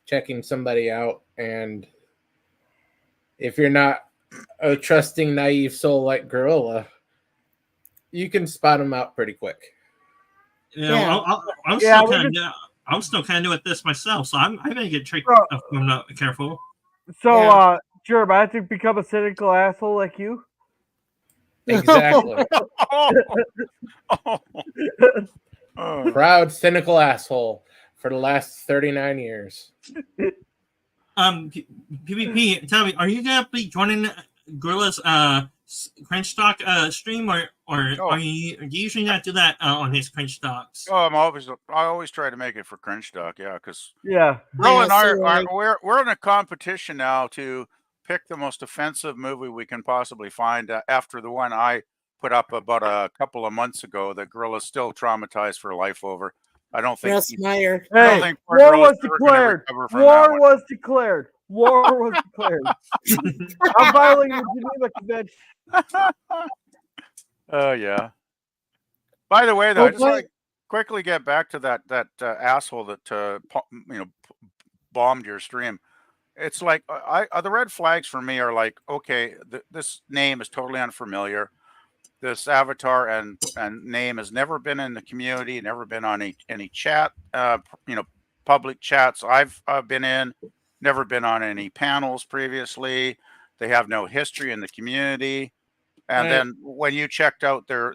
checking somebody out, and if you're not a trusting, naive soul like Gorilla, you can spot them out pretty quick. I'm still kind of new at this myself, so I'm gonna get tricked if I'm not careful. So, Gerb, I have to become a cynical asshole like you. Exactly. Proud cynical asshole for the last 39 years. PvP, tell me, are you gonna be joining Gorilla's Crunch Stock stream, or are you usually not do that on his Crunch Stocks? Oh, I always try to make it for Crunch Stock, because Will and I we're in a competition now to pick the most offensive movie we can possibly find after the one I put up about a couple of months ago that Gorilla's still traumatized for life over. I don't think. War was declared. War was declared. War was declared. I'm violating the Geneva Convention. Oh yeah. By the way, though, I just want to quickly get back to that asshole that bombed your stream. It's like the red flags for me are like, okay, this name is totally unfamiliar. This avatar and name has never been in the community, never been on any chat, public chats I've been in, never been on any panels previously. They have no history in the community. And then when you checked out their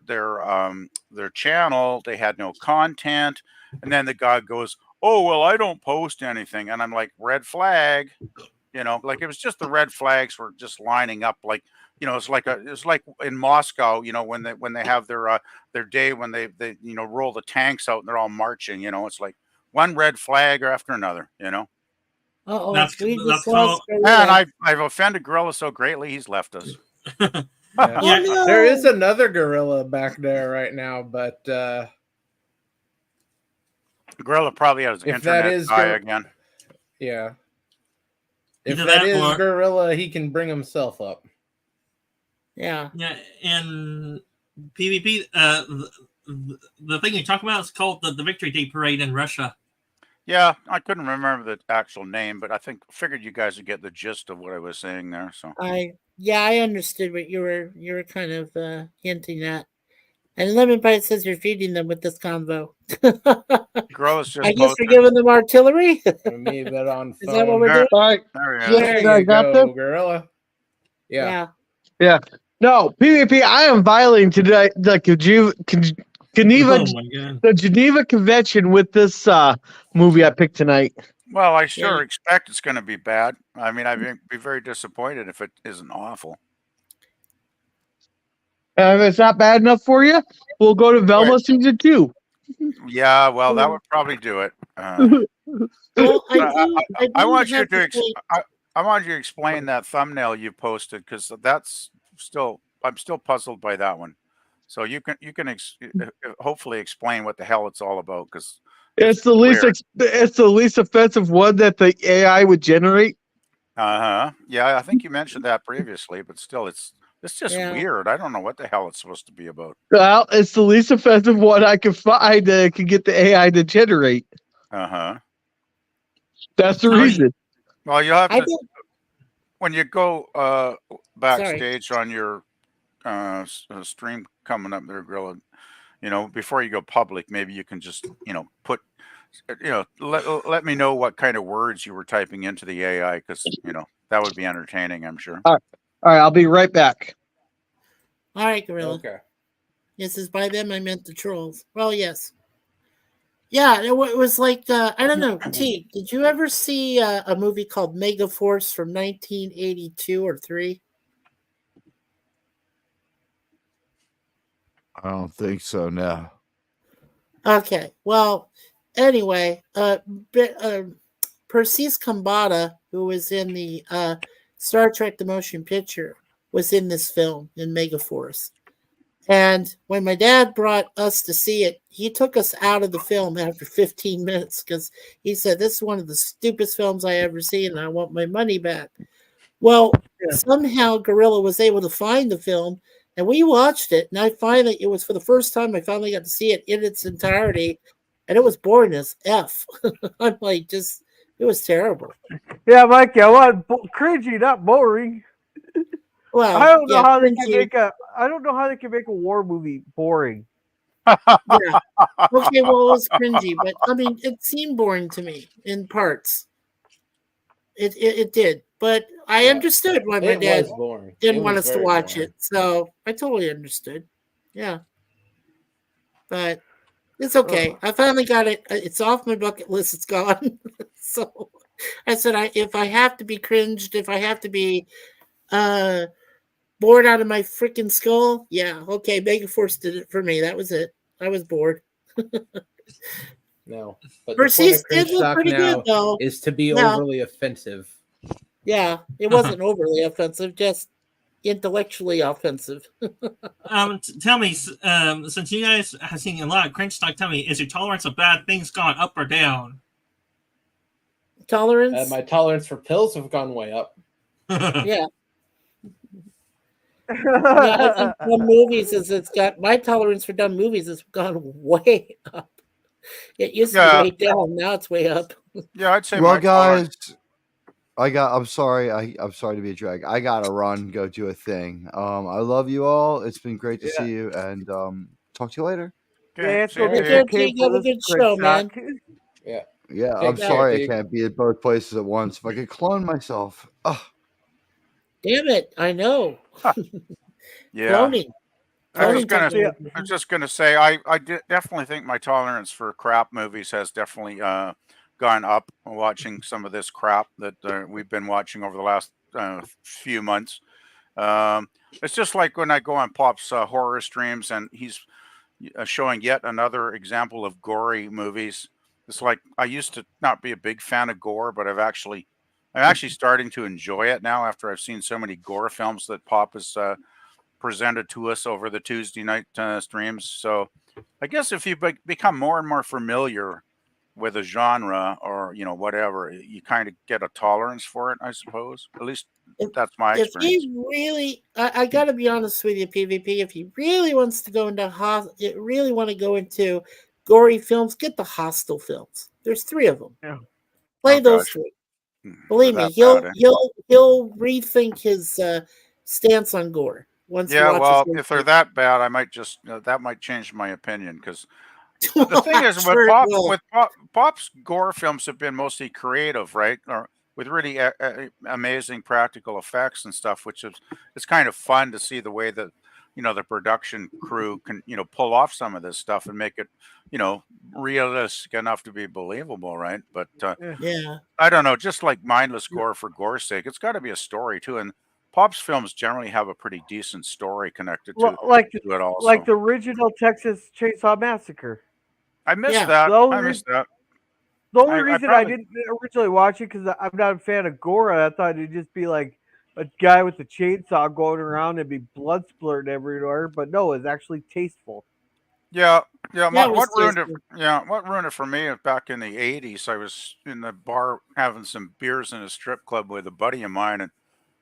channel, they had no content. And then the guy goes, "Oh, well, I don't post anything." And I'm like, red flag, like it was just the red flags were just lining up. Like, it's like in Moscow, when they have their day when they roll the tanks out and they're all marching, it's like one red flag after another, That's man, I've offended Gorilla so greatly he's left us. There is another Gorilla back there right now, but Gorilla probably has internet guy again. Yeah. If that is Gorilla, he can bring himself up. Yeah. Yeah, and PvP, the thing you talk about is called the Victory Day Parade in Russia. Yeah, I couldn't remember the actual name, but I figured you guys would get the gist of what I was saying there. So I understood what you were kind of hinting at. And Lemon Bite says you're feeding them with this combo. I guess you're giving them artillery. Leave it on. Is that what we're doing? There you go, Gorilla. Yeah. No, PvP. I am violating today the Geneva Convention with this movie I picked tonight. Well, I sure expect it's going to be bad. I mean, I'd be very disappointed if it isn't awful. If it's not bad enough for you, we'll go to Velma season 2. Yeah, well, that would probably do it. Well, I want you I want you to explain that thumbnail you posted because that's still I'm still puzzled by that one. So you can hopefully explain what the hell it's all about because it's the least offensive one that the AI would generate. Yeah, I think you mentioned that previously, but still, it's just weird. I don't know what the hell it's supposed to be about. Well, it's the least offensive one I could find that could get the AI to generate. That's the reason. Well, you'll have to when you go backstage on your stream coming up there, Gorilla. Before you go public, maybe you can just put. Let me know what kind of words you were typing into the AI because that would be entertaining, I'm sure. All right, I'll be right back. All right, Gorilla. Okay. Yes, as by them I meant the trolls. Well, yes. Yeah, it was like I don't know. T, did you ever see a movie called Mega Force from 1982 or 3? I don't think so. No. Okay. Well, anyway, Perseus Kambata, who was in the Star Trek The Motion Picture, was in this film in Mega Force. And when my dad brought us to see it, he took us out of the film after 15 minutes because he said, this is one of the stupidest films I ever seen and I want my money back. Well, somehow Gorilla was able to find the film and we watched it. And it was for the first time I finally got to see it in its entirety. And it was boring as F. I'm like, it was terrible. Yeah, Mikey, I want cringy, not boring. Well, I don't know how they can make a war movie boring. Yeah. Okay, well, it was cringy, but I mean, it seemed boring to me in parts. It did, but I understood why my dad didn't want us to watch it. So I totally understood. Yeah, but it's okay. I finally got it. It's off my bucket list. It's gone. So I said, if I have to be cringed, if I have to be bored out of my freaking skull, yeah, okay. Mega Force did it for me. That was it. I was bored. No, but Perseus did look pretty good, though. Is to be overly offensive. Yeah, it wasn't overly offensive, just intellectually offensive. Tell me, since you guys have seen a lot of cringe stock, tell me, is your tolerance of bad things gone up or down? Tolerance? My tolerance for pills have gone way up. Yeah. I think dumb movies my tolerance for dumb movies has gone way up. It used to be way down, now it's way up. Yeah, I'd say. Well, guys, I'm sorry to be a drag. I gotta run, go do a thing. I love you all. It's been great to see you, and talk to you later. Yeah, it's okay. Have a good show, man. Yeah. Yeah, I'm sorry I can't be at both places at once. If I could clone myself. Oh. Damn it, I know. Yeah. Cloning. I was just gonna say I definitely think my tolerance for crap movies has definitely gone up watching some of this crap that we've been watching over the last few months. It's just like when I go on Pop's horror streams and he's showing yet another example of gory movies. It's like I used to not be a big fan of gore, but I'm actually starting to enjoy it now after I've seen so many gore films that Pop has presented to us over the Tuesday night streams. So I guess if you become more and more familiar with a genre or whatever, you kind of get a tolerance for it, I suppose. At least that's my experience. If he really, I got to be honest with you, PvP. If he really wants to go into gory films, get the Hostile films. There's 3 of them. Yeah. Play those 3. Believe me, he'll rethink his stance on gore. If they're that bad, I might just that might change my opinion because the thing is with Pop's gore films have been mostly creative, right? Or with really amazing practical effects and stuff, which is it's kind of fun to see the way that the production crew can pull off some of this stuff and make it realistic enough to be believable, right? But I don't know, just like mindless gore for gore's sake, it's got to be a story too. And Pop's films generally have a pretty decent story connected to it also. Like the original Texas Chainsaw Massacre. I missed that. I missed that. The only reason I didn't originally watch it because I'm not a fan of gore. I thought it'd just be like a guy with a chainsaw going around and be blood splurting everywhere. But no, it's actually tasteful. Yeah. What ruined it? Yeah, what ruined it for me is back in the '80s. I was in the bar having some beers in a strip club with a buddy of mine, and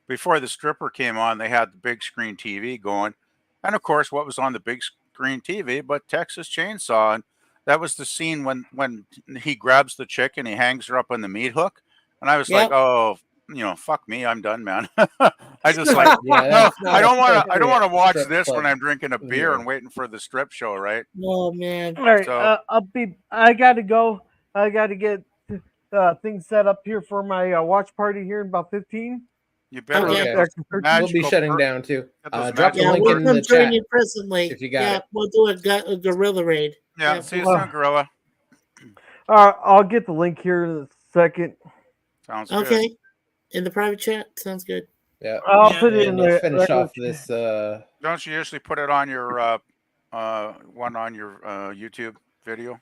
before the stripper came on, they had the big screen TV going, and of course, what was on the big screen TV but Texas Chainsaw, and that was the scene when he grabs the chick and he hangs her up on the meat hook, and I was like, oh, fuck me, I'm done, man. I just like, no, I don't want to watch this when I'm drinking a beer and waiting for the strip show, right? Oh man! All right, so, I gotta go. I gotta get things set up here for my watch party here in about 15. You better. Okay. We'll be shutting down too. Drop the link in the chat if you got it. We'll do a guerrilla raid. Yeah, see you soon, Gorilla. I'll get the link here in a second. Sounds good. Okay. In the private chat? Sounds good. Yeah. I'll put it in there. Finish off this. Don't you usually put it on your one on your YouTube video?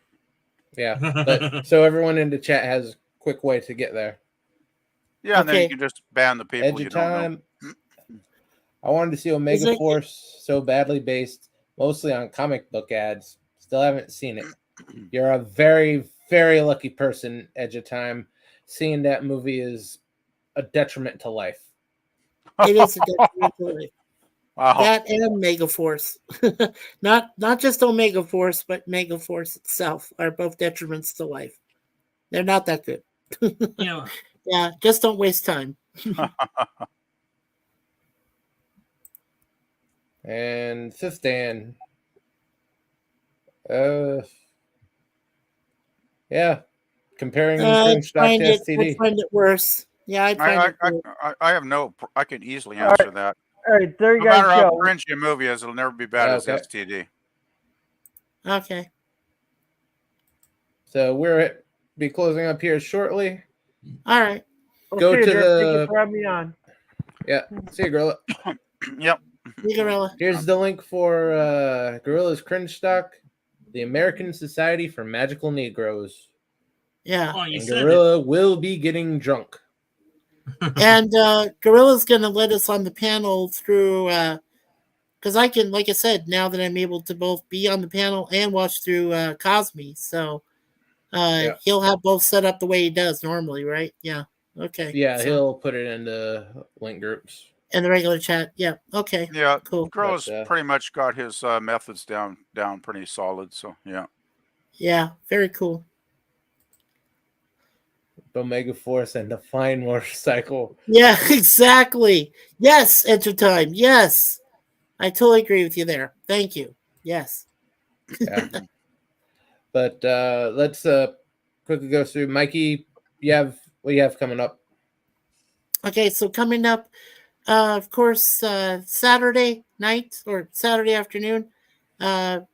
Yeah. But, so everyone in the chat has a quick way to get there. Yeah, and then you can just ban the people you don't know. I wanted to see Omega Force so badly based mostly on comic book ads. Still haven't seen it. You're a very, very lucky person, Edge of Time. Seeing that movie is a detriment to life. It is a detriment to life. Wow. That and Megaforce. not just Omega Force, but Megaforce itself are both detriments to life. They're not that good. Yeah, just don't waste time. And Fifth Dan. Yeah. Comparing I stock to STD. I find it worse. Yeah, I have no. I can easily answer that. All right, there you no guys go. No matter how go. cringy a movie is, it'll never be bad as STD. Okay. So we'll be closing up here shortly. All right. Go okay, to the. Thank you for having me on. Yeah. See you, Gorilla. Yep. See you, Gorilla. Here's the link for Gorilla's Cringe Stock, the American Society for Magical Negroes. Yeah. Oh, and Gorilla will be getting drunk. And Gorilla's going to let us on the panel through, because I can, like I said, now that I'm able to both be on the panel and watch through Cosme, so he'll have both set up the way he does normally, right? Yeah. Okay. Yeah, he'll put it in the link groups. In the regular chat. Yeah. Okay. Yeah. Cool. Gorilla's pretty much got his methods down pretty solid, so yeah. Yeah. Very cool. Omega Force and the Fine Motorcycle. Yeah, exactly. Yes, Entertime. Yes. I totally agree with you there. Thank you. Yes. Yeah. But let's quickly go through. Mikey, what do you have coming up? Okay, so coming up, of course, Saturday night or Saturday afternoon. He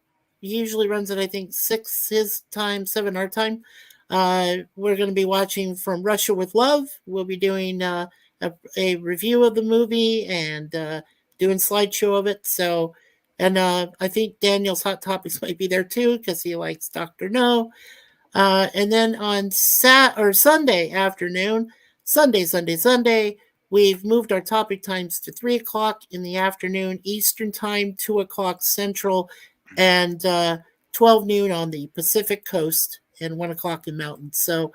usually runs at, I think, 6 his time, 7 our time. We're going to be watching From Russia with Love. We'll be doing a review of the movie and doing slideshow of it. So, and I think Daniel's Hot Topics might be there too because he likes Dr. No. And then on Sunday afternoon, Sunday, we've moved our topic times to 3 o'clock in the afternoon Eastern time, 2 o'clock Central, and 12 noon on the Pacific Coast. And 1 o'clock in Mountain. So,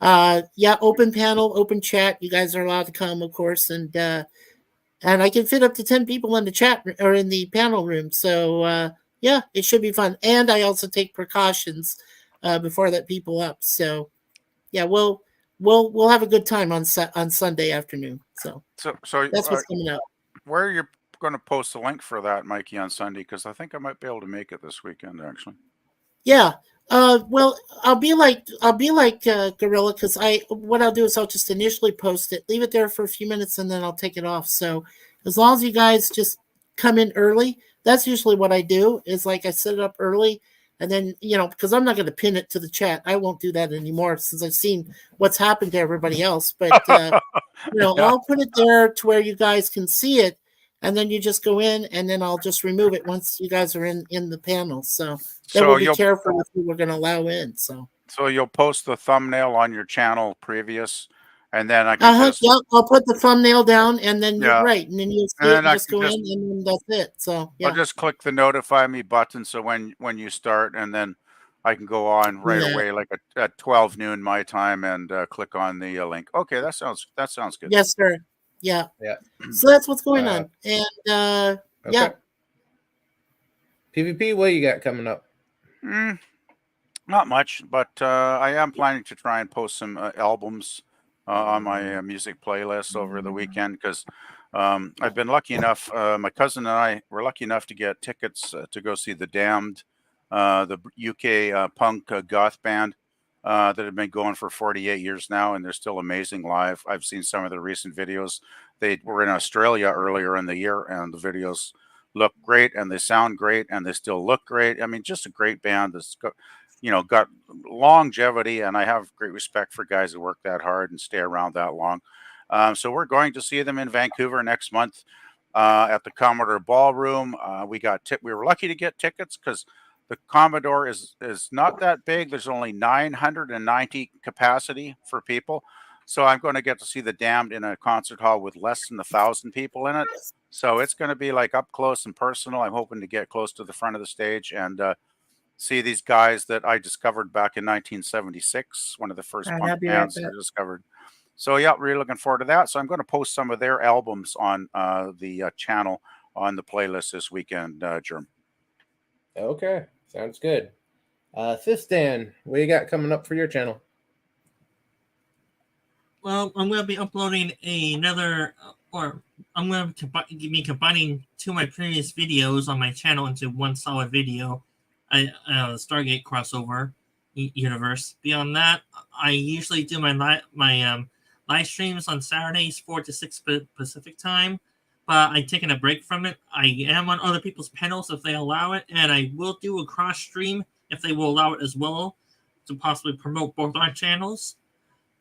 open panel, open chat. You guys are allowed to come, of course, and I can fit up to 10 people in the chat or in the panel room. So, it should be fun. And I also take precautions before I let people up. So, we'll have a good time on Sunday afternoon. So that's what's coming up. Where are you going to post the link for that, Mikey, on Sunday? Because I think I might be able to make it this weekend, actually. Yeah. Well, I'll be like Gorilla because what I'll do is I'll just initially post it, leave it there for a few minutes, and then I'll take it off. So as long as you guys just come in early, that's usually what I do. Is like I set it up early, and then because I'm not going to pin it to the chat. I won't do that anymore since I've seen what's happened to everybody else. But I'll put it there to where you guys can see it, and then you just go in, and then I'll just remove it once you guys are in the panel. So then we'll be careful with who we're going to allow in. So you'll post the thumbnail on your channel previous, and then I can just I'll put the thumbnail down, and then you're right, and then you'll see it, and just go in, and then that's it. So I'll just click the notify me button, so when you start, and then I can go on right away, like at 12 noon my time, and click on the link. Okay, that sounds good. Yes, sir. Yeah. So that's what's going on, and yeah. PvP, what you got coming up? Not much, but I am planning to try and post some albums on my music playlist over the weekend, because I've been lucky enough. My cousin and I were lucky enough to get tickets to go see The Damned, the UK punk goth band that have been going for 48 years now, and they're still amazing live. I've seen some of the recent videos. They were in Australia earlier in the year, and the videos look great, and they sound great, and they still look great. I mean, just a great band that's got longevity, and I have great respect for guys that work that hard and stay around that long. So we're going to see them in Vancouver next month at the Commodore Ballroom. We were lucky to get tickets because the Commodore is not that big. There's only 990 capacity for people. So I'm going to get to see The Damned in a concert hall with less than 1,000 people in it. So it's going to be like up close and personal. I'm hoping to get close to the front of the stage and see these guys that I discovered back in 1976, one of the first punk bands I discovered. So yeah, really looking forward to that. So I'm going to post some of their albums on the channel on the playlist this weekend, Germ. Okay, sounds good. Fistan, what you got coming up for your channel? Well, I'm going to be uploading I'm going to be combining two of my previous videos on my channel into one solid video. Stargate crossover universe. Beyond that, I usually do my live streams on Saturdays 4 to 6 Pacific time, but I've taken a break from it. I am on other people's panels if they allow it, and I will do a cross stream if they will allow it as well to possibly promote both our channels.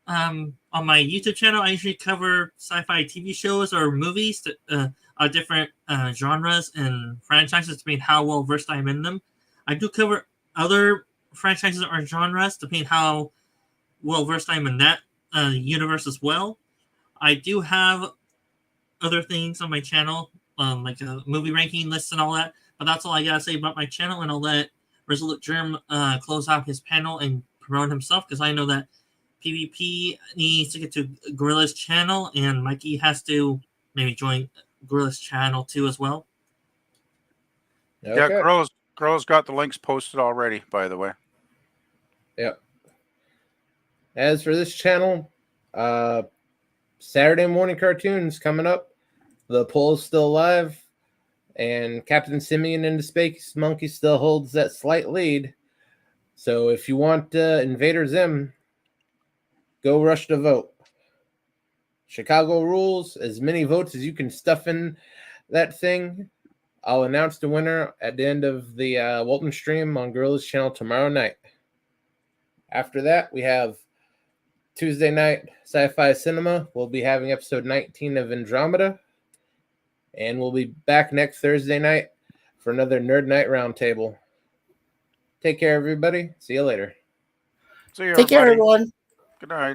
On my YouTube channel, I usually cover sci-fi TV shows or movies that different genres and franchises, depending how well versed I am in them. I do cover other franchises or genres, depending how well versed I am in that universe as well. I do have other things on my channel, like a movie ranking lists and all that, but that's all I gotta say about my channel, and I'll let Resolute Germ close out his panel and promote himself, because I know that PvP needs to get to Gorilla's channel, and Mikey has to maybe join Gorilla's channel too as well. Okay. Yeah, Gorilla's got the links posted already, by the way. Yep. As for this channel, Saturday morning cartoons coming up. The poll is still alive, and Captain Simeon and the Space Monkey still holds that slight lead. So if you want Invader Zim, go rush to vote. Chicago rules. As many votes as you can stuff in that thing. I'll announce the winner at the end of the Walton stream on Gorilla's channel tomorrow night. After that, we have Tuesday night Sci-Fi Cinema. We'll be having episode 19 of Andromeda. And we'll be back next Thursday night for another Nerd Night Roundtable. Take care, everybody. See you later. See you, Take care, everyone. Good night.